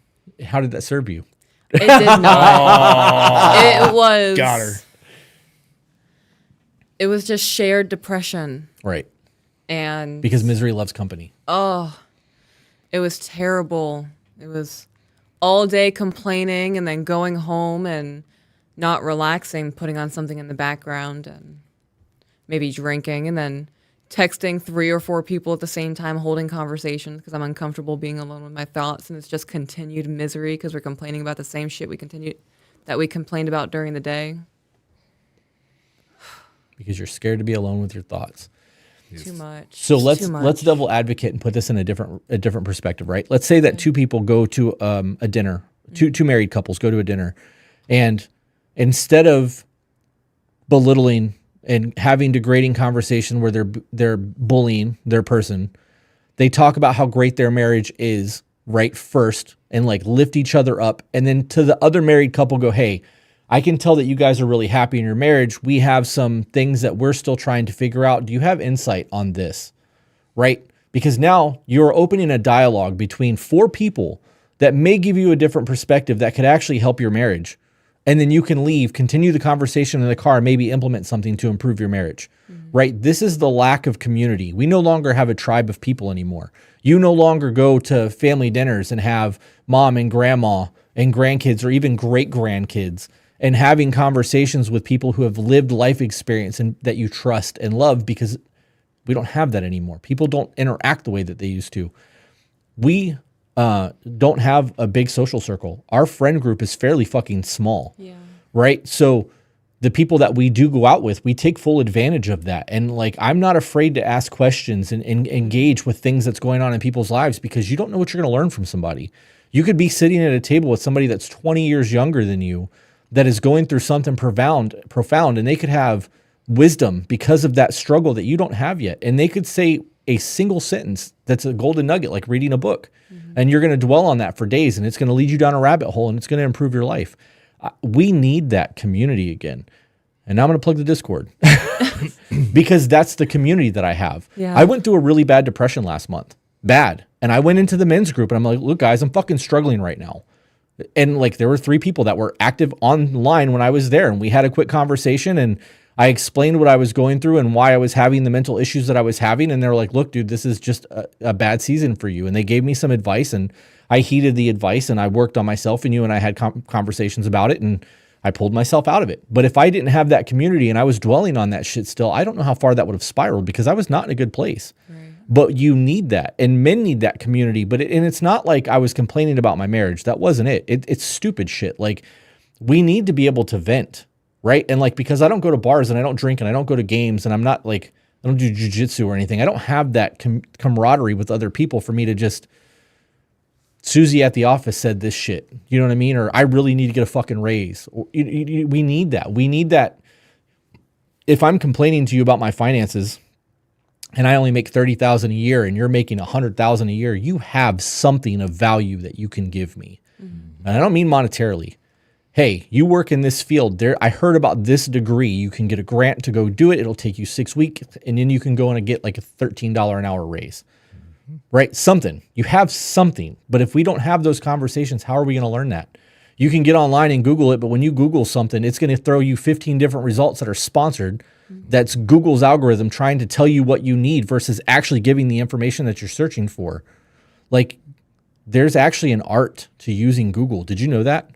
How did that serve you? It did not. It was. Got her. It was just shared depression. Right. And because misery loves company. Oh, it was terrible. It was all day complaining and then going home and not relaxing, putting on something in the background and maybe drinking, and then texting 3 or 4 people at the same time, holding conversations because I'm uncomfortable being alone with my thoughts. And it's just continued misery because we're complaining about the same shit we complained about during the day. Because you're scared to be alone with your thoughts. Too much. So let's devil advocate and put this in a different perspective, right? Let's say that two people go to a dinner, two married couples go to a dinner, and instead of belittling and having degrading conversation where they're bullying their person, they talk about how great their marriage is right first and like lift each other up, and then to the other married couple go, hey, I can tell that you guys are really happy in your marriage. We have some things that we're still trying to figure out. Do you have insight on this? Right? Because now you're opening a dialogue between 4 people that may give you a different perspective that could actually help your marriage. And then you can leave, continue the conversation in the car, maybe implement something to improve your marriage, right? This is the lack of community. We no longer have a tribe of people anymore. You no longer go to family dinners and have mom and grandma and grandkids or even great grandkids and having conversations with people who have lived life experience and that you trust and love, because we don't have that anymore. People don't interact the way that they used to. We don't have a big social circle. Our friend group is fairly fucking small, right? So the people that we do go out with, we take full advantage of that. And like, I'm not afraid to ask questions and engage with things that's going on in people's lives, because you don't know what you're going to learn from somebody. You could be sitting at a table with somebody that's 20 years younger than you that is going through something profound, and they could have wisdom because of that struggle that you don't have yet. And they could say a single sentence that's a golden nugget, like reading a book. And you're going to dwell on that for days, and it's going to lead you down a rabbit hole, and it's going to improve your life. We need that community again. And now I'm going to plug the Discord because that's the community that I have. Yeah. I went through a really bad depression last month. Bad. And I went into the men's group and I'm like, look, guys, I'm fucking struggling right now. And like, there were 3 people that were active online when I was there, and we had a quick conversation, and I explained what I was going through and why I was having the mental issues that I was having. And they're like, look, dude, this is just a bad season for you. And they gave me some advice, and I heeded the advice, and I worked on myself, and you and I had conversations about it, and I pulled myself out of it. But if I didn't have that community and I was dwelling on that shit still, I don't know how far that would have spiraled, because I was not in a good place. Right. But you need that, and men need that community. But it's not like I was complaining about my marriage. That wasn't it. It's stupid shit. Like, we need to be able to vent, right? And like, because I don't go to bars and I don't drink and I don't go to games and I'm not like, I don't do jujitsu or anything. I don't have that camaraderie with other people for me to just, Susie at the office said this shit. You know what I mean? Or I really need to get a fucking raise. We need that. We need that. If I'm complaining to you about my finances and I only make $30,000 a year and you're making $100,000 a year, you have something of value that you can give me. And I don't mean monetarily. Hey, you work in this field. I heard about this degree. You can get a grant to go do it. It'll take you 6 weeks, and then you can go and get like a $13 an hour raise. Right? Something. You have something. But if we don't have those conversations, how are we going to learn that? You can get online and Google it, but when you Google something, it's going to throw you 15 different results that are sponsored. That's Google's algorithm trying to tell you what you need versus actually giving the information that you're searching for. Like, there's actually an art to using Google. Did you know that?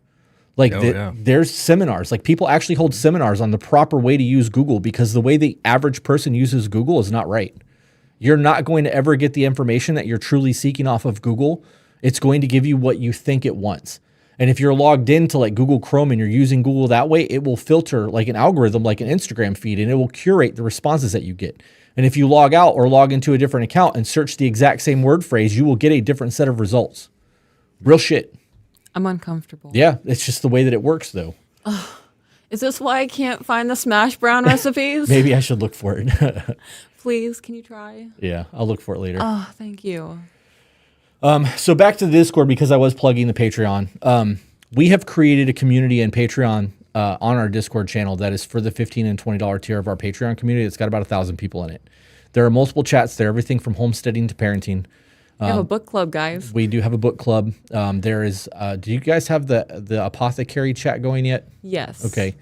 Like, there's seminars. Like, people actually hold seminars on the proper way to use Google because the way the average person uses Google is not right. You're not going to ever get the information that you're truly seeking off of Google. It's going to give you what you think it wants. And if you're logged into like Google Chrome and you're using Google that way, it will filter like an algorithm, like an Instagram feed, and it will curate the responses that you get. And if you log out or log into a different account and search the exact same word phrase, you will get a different set of results. Real shit. I'm uncomfortable. Yeah, it's just the way that it works, though. Is this why I can't find the smash brown recipes? Maybe I should look for it. Please, can you try? Yeah, I'll look for it later. Oh, thank you. So back to the Discord, because I was plugging the Patreon. We have created a community in Patreon on our Discord channel that is for the $15 and $20 tier of our Patreon community. It's got about 1,000 people in it. There are multiple chats there, everything from homesteading to parenting. We have a book club, guys. We do have a book club. There is. Do you guys have the apothecary chat going yet? Yes. Okay.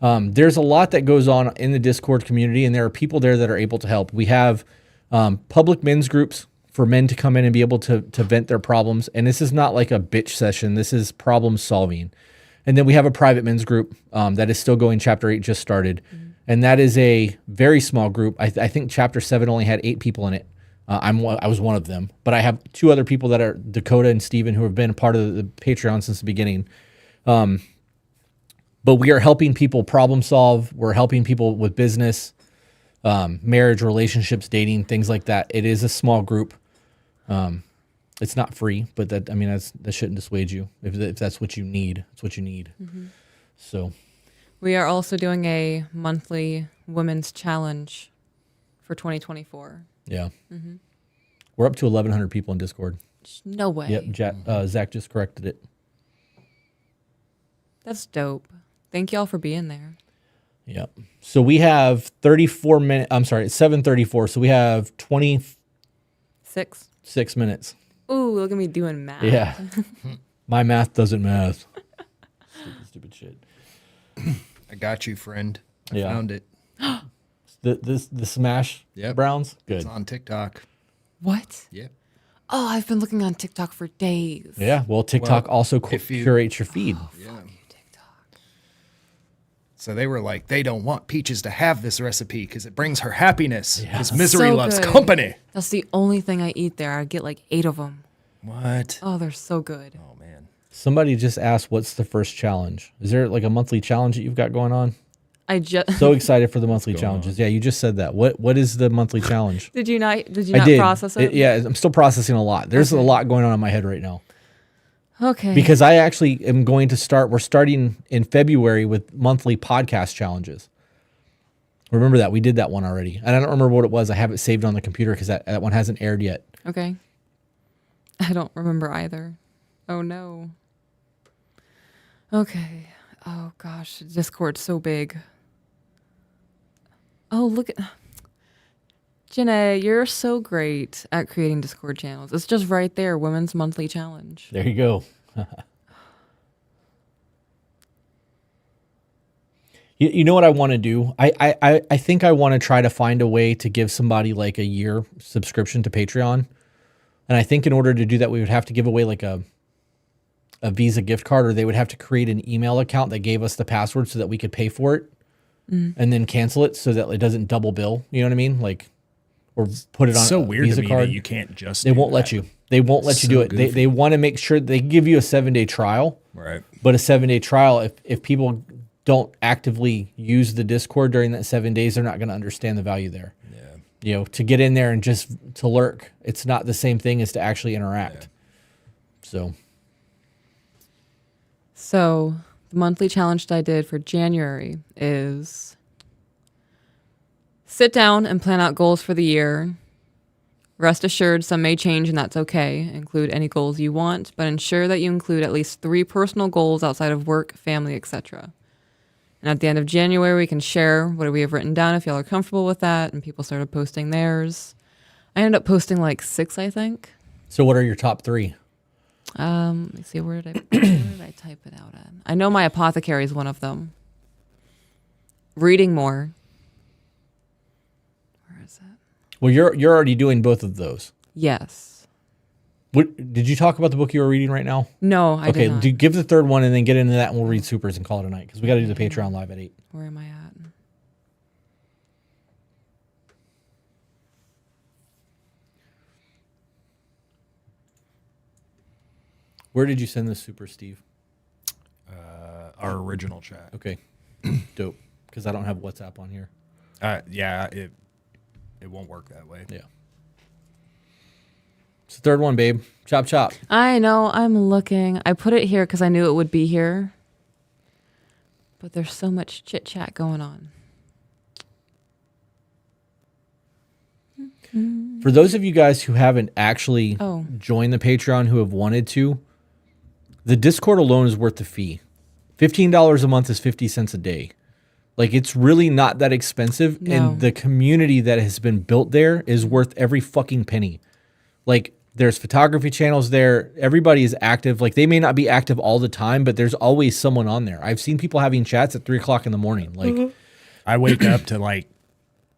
There's a lot that goes on in the Discord community, and there are people there that are able to help. We have public men's groups for men to come in and be able to vent their problems. And this is not like a bitch session. This is problem solving. And then we have a private men's group that is still going. Chapter 8 just started. And that is a very small group. I think Chapter 7 only had 8 people in it. I was one of them. But I have 2 other people that are Dakota and Steven who have been a part of the Patreon since the beginning. But we are helping people problem solve. We're helping people with business, marriage, relationships, dating, things like that. It is a small group. It's not free, but that shouldn't dissuade you. If that's what you need, it's what you need. Mm-hmm. So we are also doing a monthly women's challenge for 2024. Yeah. Mm-hmm. We're up to 1,100 people in Discord. No way. Yep. Zach just corrected it. That's dope. Thank y'all for being there. Yep. So we have 34 minutes. I'm sorry, it's 7:34. So we have 26 minutes. Ooh, look at me doing math. Yeah. My math doesn't math. Stupid shit. I got you, friend. I Yeah. found it. The Smash Browns? Good. It's on TikTok. What? Yep. Oh, I've been looking on TikTok for days. Yeah. Well, TikTok also curates your feed. Yeah. So they were like, they don't want Peaches to have this recipe because it brings her happiness. Because misery loves company. That's the only thing I eat there. I get like 8 of them. What? Oh, they're so good. Oh, man. Somebody just asked, what's the first challenge? Is there like a monthly challenge that you've got going on? I just so excited for the monthly challenges. Yeah, you just said that. What is the monthly challenge? Did you not did. process it? Yeah, I'm still processing a lot. There's a lot going on in my head right now. Okay. Because I actually am going to start. We're starting in February with monthly podcast challenges. Remember that we did that one already, and I don't remember what it was. I have it saved on the computer because that one hasn't aired yet. Okay. I don't remember either. Oh no. Okay. Oh gosh, Discord's so big. Oh, look at Janae, you're so great at creating Discord channels. It's just right there, Women's Monthly Challenge. There you go. You know what I want to do? I think I want to try to find a way to give somebody like a year subscription to Patreon. And I think in order to do that, we would have to give away like a Visa gift card, or they would have to create an email account that gave us the password so that we could pay for it and then cancel it so that it doesn't double bill. You know what I mean? Like, or put it on so a weird Visa to me card. that you can't just They won't let you. They won't let you do it. They want to make sure they give you a 7-day trial. Right. But a 7-day trial, if people don't actively use the Discord during that 7 days, they're not going to understand the value there. Yeah. You know, to get in there and just to lurk, it's not the same thing as to actually interact. Yeah. So the monthly challenge that I did for January is sit down and plan out goals for the year. Rest assured, some may change and that's okay. Include any goals you want, but ensure that you include at least 3 personal goals outside of work, family, etc. And at the end of January, we can share what we have written down if y'all are comfortable with that. And people started posting theirs. I ended up posting like 6, I think. So what are your top 3? Let me see, where did I type it out at? I know my apothecary is one of them. Reading more. Where is it? Well, you're already doing both of those. Yes. What did you talk about the book you were reading right now? No, I did not. Okay, give the third one and then get into that, and we'll read Supers and call it a night because we got to do the Patreon live at 8. Where am I at? Where did you send this Super, Steve? Our original chat. Okay, dope. Because I don't have WhatsApp on here. Yeah, it won't work that way. Yeah. It's the third one, babe. Chop, chop. I know. I'm looking. I put it here because I knew it would be here. But there's so much chit chat going on. For those of you guys who haven't actually joined the Patreon who have wanted to, the Discord alone is worth the fee. $15 a month is 50 cents a day. Like, it's really not that expensive. No. And the community that has been built there is worth every fucking penny. Like, there's photography channels there. Everybody is active. Like, they may not be active all the time, but there's always someone on there. I've seen people having chats at 3 o'clock in the morning. Like, I wake up to like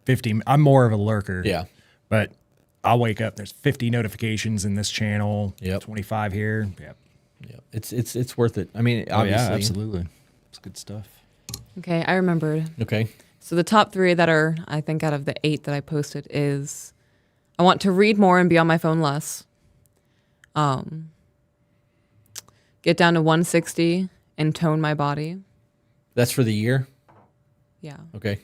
50. I'm more of a lurker. Yeah. But I'll wake up. There's 50 notifications in this channel. Yep. 25 here. Yep. Yep. It's worth it. I mean, obviously. Yeah, absolutely. It's good stuff. Okay, I remembered. Okay. So the top 3 that are, I think, out of the 8 that I posted is I want to read more and be on my phone less. Get down to 160 and tone my body. That's for the year? Yeah. Okay.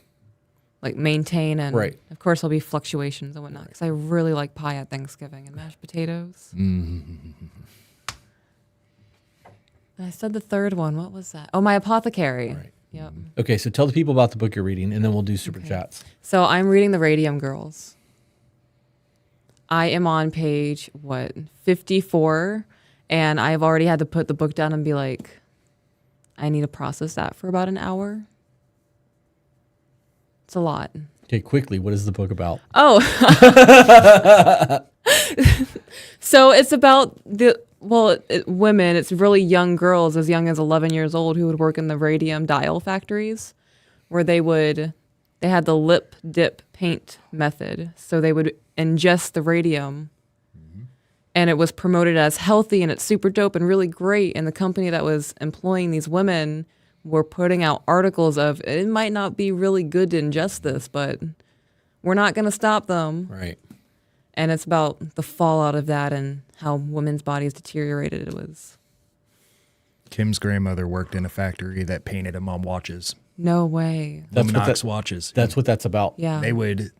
Like maintain and right. Of course there'll be fluctuations and whatnot because I really like pie at Thanksgiving and mashed potatoes. I said the third one. What was that? Oh, my apothecary. Right. Yep. Okay, so tell the people about the book you're reading, and then we'll do super chats. So I'm reading The Radium Girls. I am on page, 54, and I've already had to put the book down and be like, I need to process that for about an hour. It's a lot. Okay, quickly, what is the book about? Oh. So it's about women. It's really young girls as young as 11 years old who would work in the radium dial factories where they had the lip dip paint method. So they would ingest the radium and it was promoted as healthy and it's super dope and really great. And the company that was employing these women were putting out articles of it might not be really good to ingest this, but we're not going to stop them. Right. And it's about the fallout of that and how women's bodies deteriorated. It was. Kim's grandmother worked in a factory that painted them on watches. No way. Luminox watches. That's what that's about. Yeah. They would,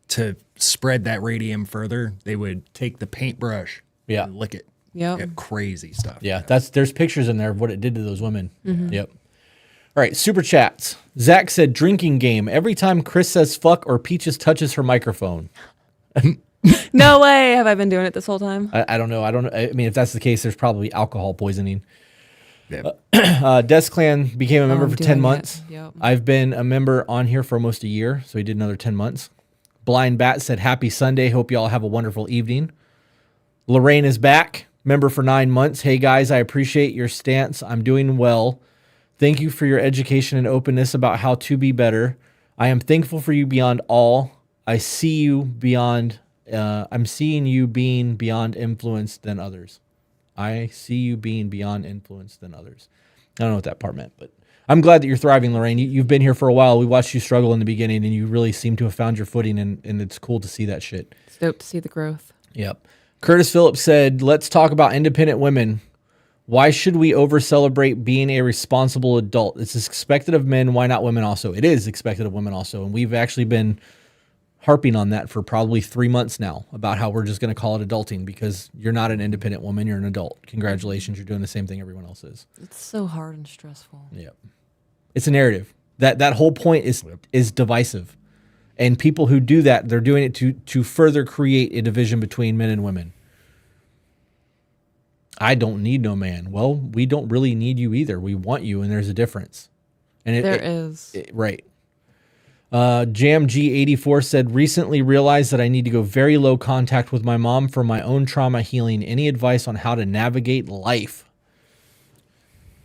to spread that radium further, they would take the paintbrush and lick it. Yep. Crazy stuff. Yeah, there's pictures in there of what it did to those women. Mhm. Yep. All right, super chats. Zach said, drinking game. Every time Chris says fuck or Peaches touches her microphone. No way. Have I been doing it this whole time? I don't know. I mean, if that's the case, there's probably alcohol poisoning. Des Clan became a member for 10 months. Yep. I've been a member on here for almost a year, so he did another 10 months. Blind Bat said, happy Sunday. Hope you all have a wonderful evening. Lorraine is back, member for 9 months. Hey, guys, I appreciate your stance. I'm doing well. Thank you for your education and openness about how to be better. I am thankful for you beyond all. I see you beyond... I'm seeing you being beyond influence than others. I see you being beyond influence than others. I don't know what that part meant, but I'm glad that you're thriving, Lorraine. You've been here for a while. We watched you struggle in the beginning, and you really seem to have found your footing, and it's cool to see that shit. It's dope to see the growth. Yep. Curtis Phillips said, let's talk about independent women. Why should we over-celebrate being a responsible adult? It's expected of men. Why not women also? It is expected of women also. And we've actually been harping on that for probably 3 months now about how we're just going to call it adulting because you're not an independent woman. You're an adult. Congratulations. You're doing the same thing everyone else is. It's so hard and stressful. Yep. It's a narrative. That whole point is divisive. And people who do that, they're doing it to further create a division between men and women. I don't need no man. Well, we don't really need you either. We want you, and there's a difference. And There is. Right. Jam G84 said, recently realized that I need to go very low contact with my mom for my own trauma healing. Any advice on how to navigate life?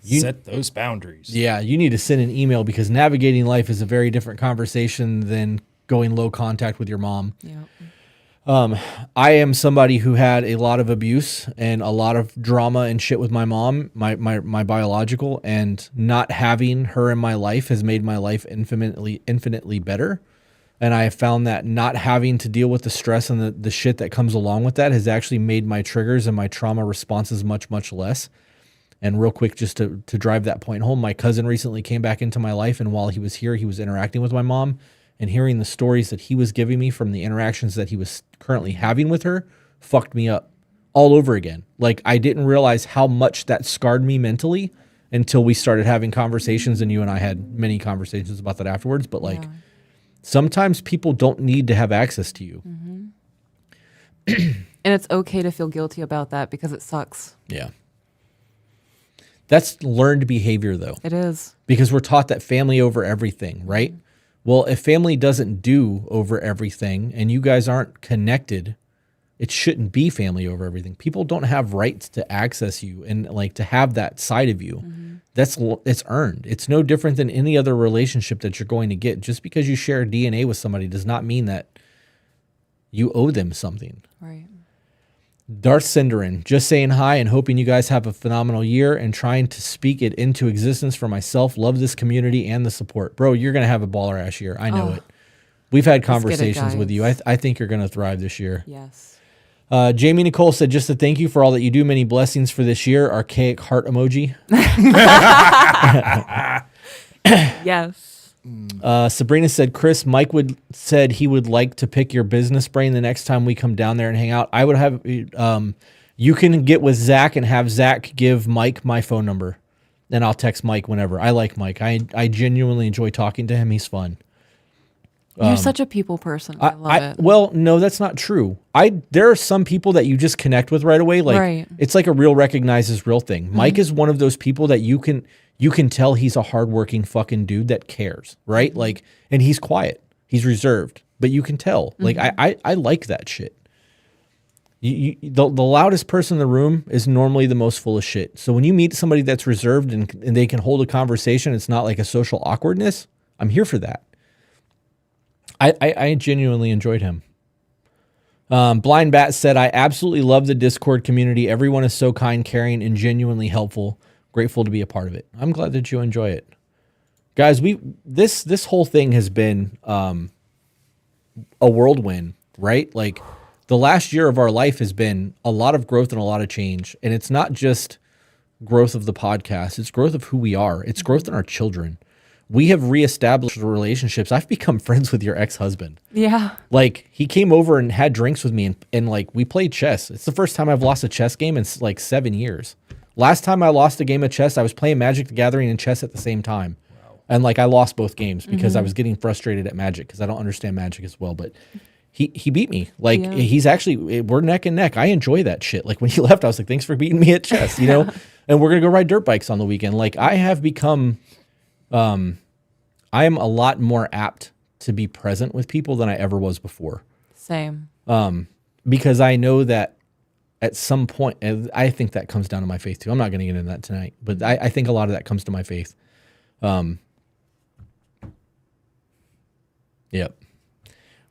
Set those boundaries. Yeah, you need to send an email because navigating life is a very different conversation than going low contact with your mom. Yeah. I am somebody who had a lot of abuse and a lot of drama and shit with my mom, my biological, and not having her in my life has made my life infinitely better. And I have found that not having to deal with the stress and the shit that comes along with that has actually made my triggers and my trauma responses much, much less. And real quick, just to drive that point home, my cousin recently came back into my life, and while he was here, he was interacting with my mom, and hearing the stories that he was giving me from the interactions that he was currently having with her fucked me up all over again. Like, I didn't realize how much that scarred me mentally until we started having conversations, and you and I had many conversations about that afterwards. But like, sometimes people don't need to have access to you. And it's okay to feel guilty about that because it sucks. Yeah. That's learned behavior, though. It is. Because we're taught that family over everything, right? Well, if family doesn't do over everything and you guys aren't connected, it shouldn't be family over everything. People don't have rights to access you and like to have that side of you. It's earned. It's no different than any other relationship that you're going to get. Just because you share DNA with somebody does not mean that you owe them something. Right. Darth Cinderin, just saying hi and hoping you guys have a phenomenal year and trying to speak it into existence for myself. Love this community and the support. Bro, you're going to have a baller ass year. I know it. We've had conversations with you. I think you're going to thrive this year. Yes. Jamie Nicole said, just to thank you for all that you do. Many blessings for this year. Archaic heart emoji. Yes. Sabrina said, Chris, Mike said he would like to pick your business brain the next time we come down there and hang out. I would have, you can get with Zach and have Zach give Mike my phone number, and I'll text Mike whenever. I like Mike. I genuinely enjoy talking to him. He's fun. You're such a people person. I love it. Well, no, that's not true. There are some people that you just connect with right away. Like it's like a real recognizes real thing. Mike is one of those people that you can tell he's a hardworking fucking dude that cares, right? Like, and he's quiet, he's reserved, but you can tell. Like, I like that shit. The loudest person in the room is normally the most full of shit. So when you meet somebody that's reserved and they can hold a conversation, it's not like a social awkwardness. I'm here for that. I genuinely enjoyed him. Blind Bat said, I absolutely love the Discord community. Everyone is so kind, caring, and genuinely helpful. Grateful to be a part of it. I'm glad that you enjoy it. Guys, this whole thing has been a whirlwind, right? Like, the last year of our life has been a lot of growth and a lot of change. And it's not just growth of the podcast. It's growth of who we are. It's growth in our children. We have reestablished relationships. I've become friends with your ex-husband. Yeah. Like, he came over and had drinks with me and like, we played chess. It's the first time I've lost a chess game in like 7 years. Last time I lost a game of chess, I was playing Magic the Gathering and chess at the same time. Wow. And like, I lost both games because I was getting frustrated at Magic because I don't understand Magic as well. But he beat me. Like, he's actually, we're neck and neck. I enjoy that shit. Like, when he left, I was like, thanks for beating me at chess, you know? And we're going to go ride dirt bikes on the weekend. Like, I have become, I am a lot more apt to be present with people than I ever was before. Same. Because I know that at some point, and I think that comes down to my faith too. I'm not going to get into that tonight, but I think a lot of that comes to my faith. Yep.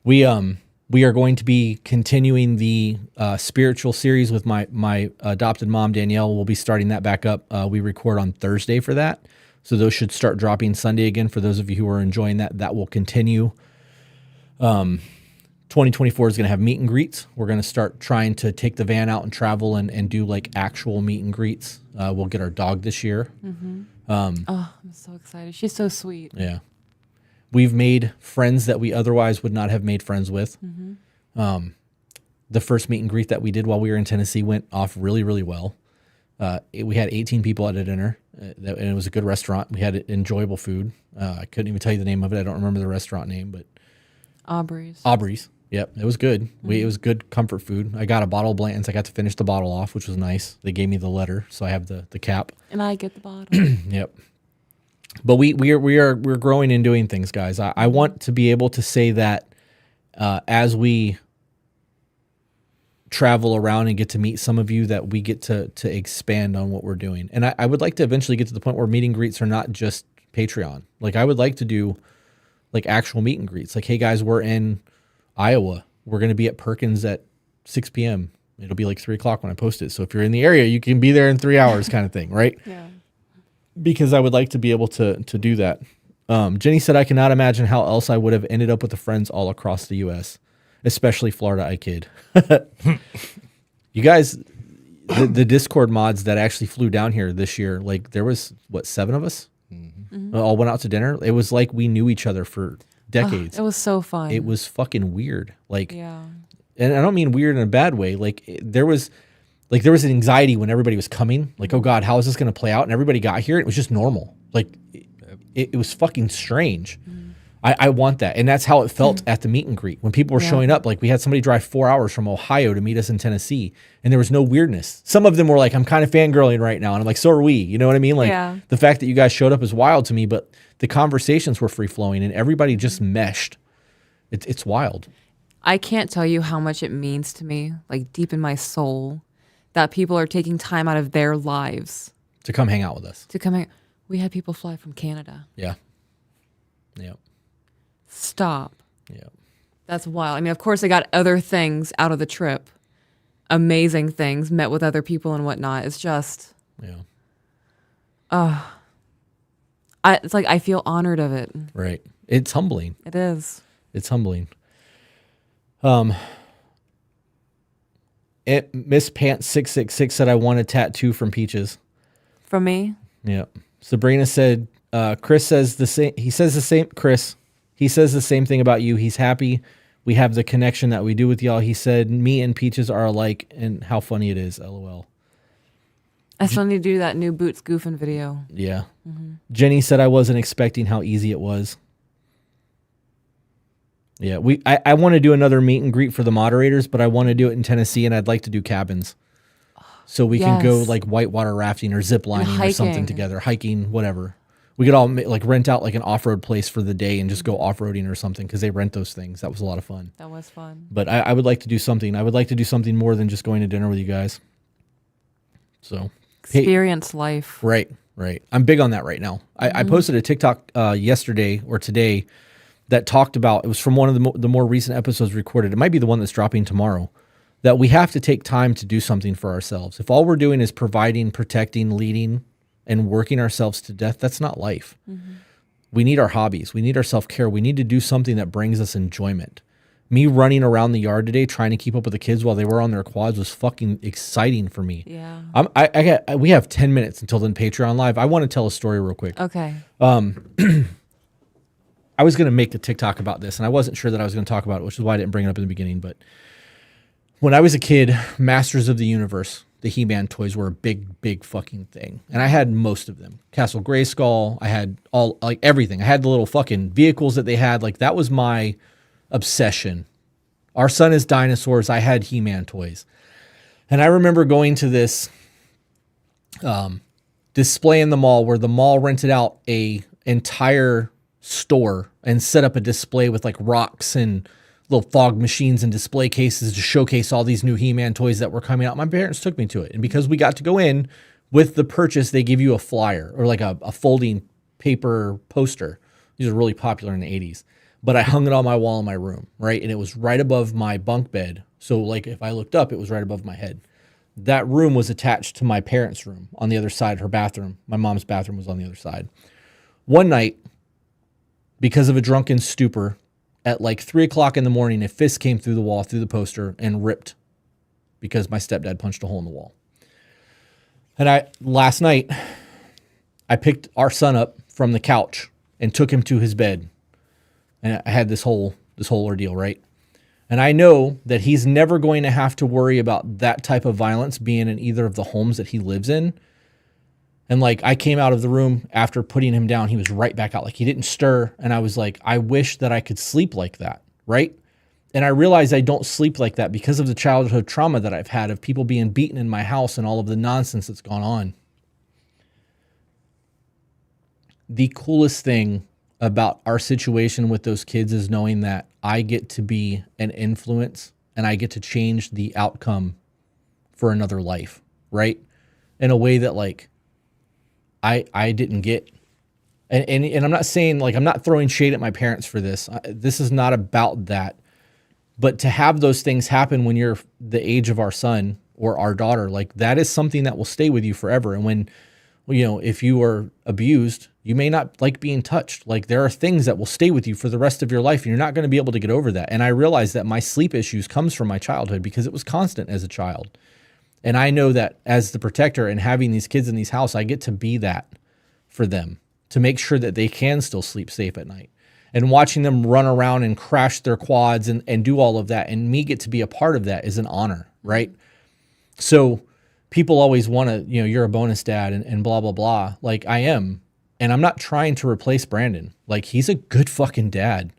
We are going to be continuing the spiritual series with my adopted mom, Danielle. We'll be starting that back up. We record on Thursday for that. So those should start dropping Sunday again. For those of you who are enjoying that, that will continue. 2024 is going to have meet and greets. We're going to start trying to take the van out and travel and do like actual meet and greets. We'll get our dog this year. I'm so excited. She's so sweet. Yeah. We've made friends that we otherwise would not have made friends with. The first meet and greet that we did while we were in Tennessee went off really, really well. We had 18 people at a dinner, and it was a good restaurant. We had enjoyable food. I couldn't even tell you the name of it. I don't remember the restaurant name, but Aubrey's. Yep, it was good. It was good comfort food. I got a bottle of Blanton's. I got to finish the bottle off, which was nice. They gave me the letter, so I have the cap. And I get the bottle. Yep. But we're growing and doing things, guys. I want to be able to say that as we travel around and get to meet some of you, that we get to expand on what we're doing. And I would like to eventually get to the point where meet and greets are not just Patreon. Like I would like to do like actual meet and greets. Like, hey guys, we're in Iowa. We're going to be at Perkins at 6 p.m. It'll be like 3 o'clock when I post it. So if you're in the area, you can be there in 3 hours kind of thing, right? Yeah. Because I would like to be able to do that. Jenny said, I cannot imagine how else I would have ended up with the friends all across the U.S., especially Florida, I kid. You guys, the Discord mods that actually flew down here this year, like there was, 7 of us? All went out to dinner. It was like we knew each other for decades. It was so fun. It was fucking weird. Like, yeah. And I don't mean weird in a bad way. There was an anxiety when everybody was coming. Like, oh God, how is this going to play out? And everybody got here. And it was just normal. Like, it was fucking strange. I want that. And that's how it felt at the meet and greet. When people were showing up, like we had somebody drive 4 hours from Ohio to meet us in Tennessee. And there was no weirdness. Some of them were like, I'm kind of fangirling right now. And I'm like, so are we. You know what I mean? Like the fact that you guys showed up is wild to me, but the conversations were free flowing and everybody just meshed. It's wild. I can't tell you how much it means to me, like deep in my soul, that people are taking time out of their lives to come hang out with us. We had people fly from Canada. Yeah. Yep. Stop. Yep. That's wild. I mean, of course, I got other things out of the trip. Amazing things, met with other people and whatnot. It's just, it's like I feel honored of it. Right. It's humbling. It is. It's humbling. Miss Pants 666 said, I want a tattoo from Peaches. From me? Yeah. Sabrina said, Chris says the same. He says the same. Chris, he says the same thing about you. He's happy we have the connection that we do with y'all. He said, me and Peaches are alike and how funny it is. LOL. I still need to do that new Boots Goofing video. Yeah. Jenny said, I wasn't expecting how easy it was. Yeah, I want to do another meet and greet for the moderators, but I want to do it in Tennessee, and I'd like to do cabins. So we can go like whitewater rafting or zip lining or something together, hiking, whatever. We could all like rent out like an off-road place for the day and just go off-roading or something because they rent those things. That was a lot of fun. That was fun. But I would like to do something. I would like to do something more than just going to dinner with you guys. So experience life. Right. I'm big on that right now. I posted a TikTok yesterday or today that talked about, it was from one of the more recent episodes recorded. It might be the one that's dropping tomorrow, that we have to take time to do something for ourselves. If all we're doing is providing, protecting, leading, and working ourselves to death, that's not life. We need our hobbies. We need our self-care. We need to do something that brings us enjoyment. Me running around the yard today trying to keep up with the kids while they were on their quads was fucking exciting for me. Yeah. We have 10 minutes until then Patreon Live. I want to tell a story real quick. Okay. I was going to make the TikTok about this, and I wasn't sure that I was going to talk about it, which is why I didn't bring it up in the beginning. But when I was a kid, Masters of the Universe, the He-Man toys were a big, big fucking thing. And I had most of them. Castle Grayskull, I had all, like everything. I had the little fucking vehicles that they had. Like that was my obsession. Our son is dinosaurs. I had He-Man toys. And I remember going to this display in the mall where the mall rented out a entire store and set up a display with like rocks and little fog machines and display cases to showcase all these new He-Man toys that were coming out. My parents took me to it. And because we got to go in with the purchase, they give you a flyer or like a folding paper poster. These are really popular in the 80s. But I hung it on my wall in my room, right? And it was right above my bunk bed. So like if I looked up, it was right above my head. That room was attached to my parents' room on the other side, her bathroom. My mom's bathroom was on the other side. One night, because of a drunken stupor, at like 3:00 in the morning, a fist came through the wall, through the poster, and ripped because my stepdad punched a hole in the wall. And last night, I picked our son up from the couch and took him to his bed. And I had this whole ordeal, right? And I know that he's never going to have to worry about that type of violence being in either of the homes that he lives in. And like, I came out of the room after putting him down, he was right back out. Like, he didn't stir. And I was like, I wish that I could sleep like that, right? And I realized I don't sleep like that because of the childhood trauma that I've had of people being beaten in my house and all of the nonsense that's gone on. The coolest thing about our situation with those kids is knowing that I get to be an influence and I get to change the outcome for another life, right? In a way that like I didn't get. And I'm not saying, like, I'm not throwing shade at my parents for this. This is not about that. But to have those things happen when you're the age of our son or our daughter, like, that is something that will stay with you forever. And when, you know, if you are abused, you may not like being touched. Like, there are things that will stay with you for the rest of your life, and you're not going to be able to get over that. And I realize that my sleep issues comes from my childhood because it was constant as a child. And I know that as the protector and having these kids in these house, I get to be that for them, to make sure that they can still sleep safe at night. And watching them run around and crash their quads and do all of that, and me get to be a part of that, is an honor, right? So people always want to, you know, you're a bonus dad and blah, blah, blah. Like, I am. And I'm not trying to replace Brandon. Like, he's a good fucking dad.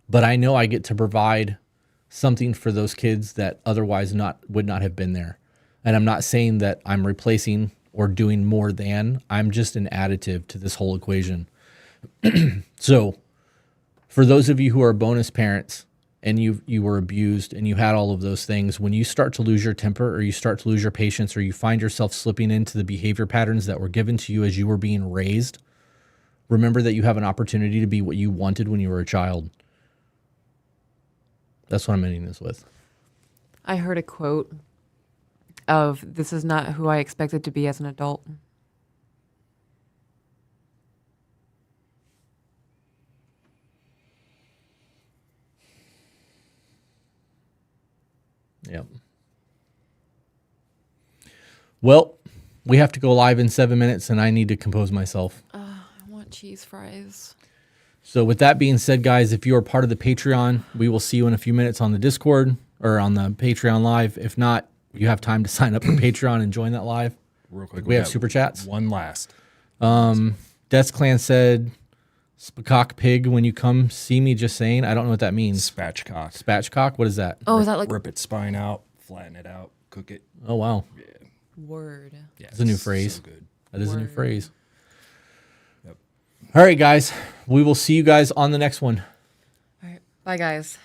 But I know I get to provide something for those kids that otherwise would not have been there. And I'm not saying that I'm replacing or doing more than. I'm just an additive to this whole equation. So for those of you who are bonus parents and you were abused and you had all of those things, when you start to lose your temper or you start to lose your patience or you find yourself slipping into the behavior patterns that were given to you as you were being raised, remember that you have an opportunity to be what you wanted when you were a child. That's what I'm ending this with. I heard a quote of, "This is not who I expected to be as an adult." Yep. Well, we have to go live in 7 minutes and I need to compose myself. I want cheese fries. So with that being said, guys, if you are part of the Patreon, we will see you in a few minutes on the Discord or on the Patreon live. If not, you have time to sign up for Patreon and join that live. Real quick, we have super chats. One last. Death's Clan said, "Spatchcock pig, when you come see me, just saying." I don't know what that means. Spatchcock. Spatchcock? What is that? Oh, is that like rip its spine out, flatten it out, cook it? Oh, wow. Yeah. Word. Yeah, it's a new phrase. So good. That is a new phrase. Yep. All right, guys. We will see you guys on the next one. All right. Bye, guys.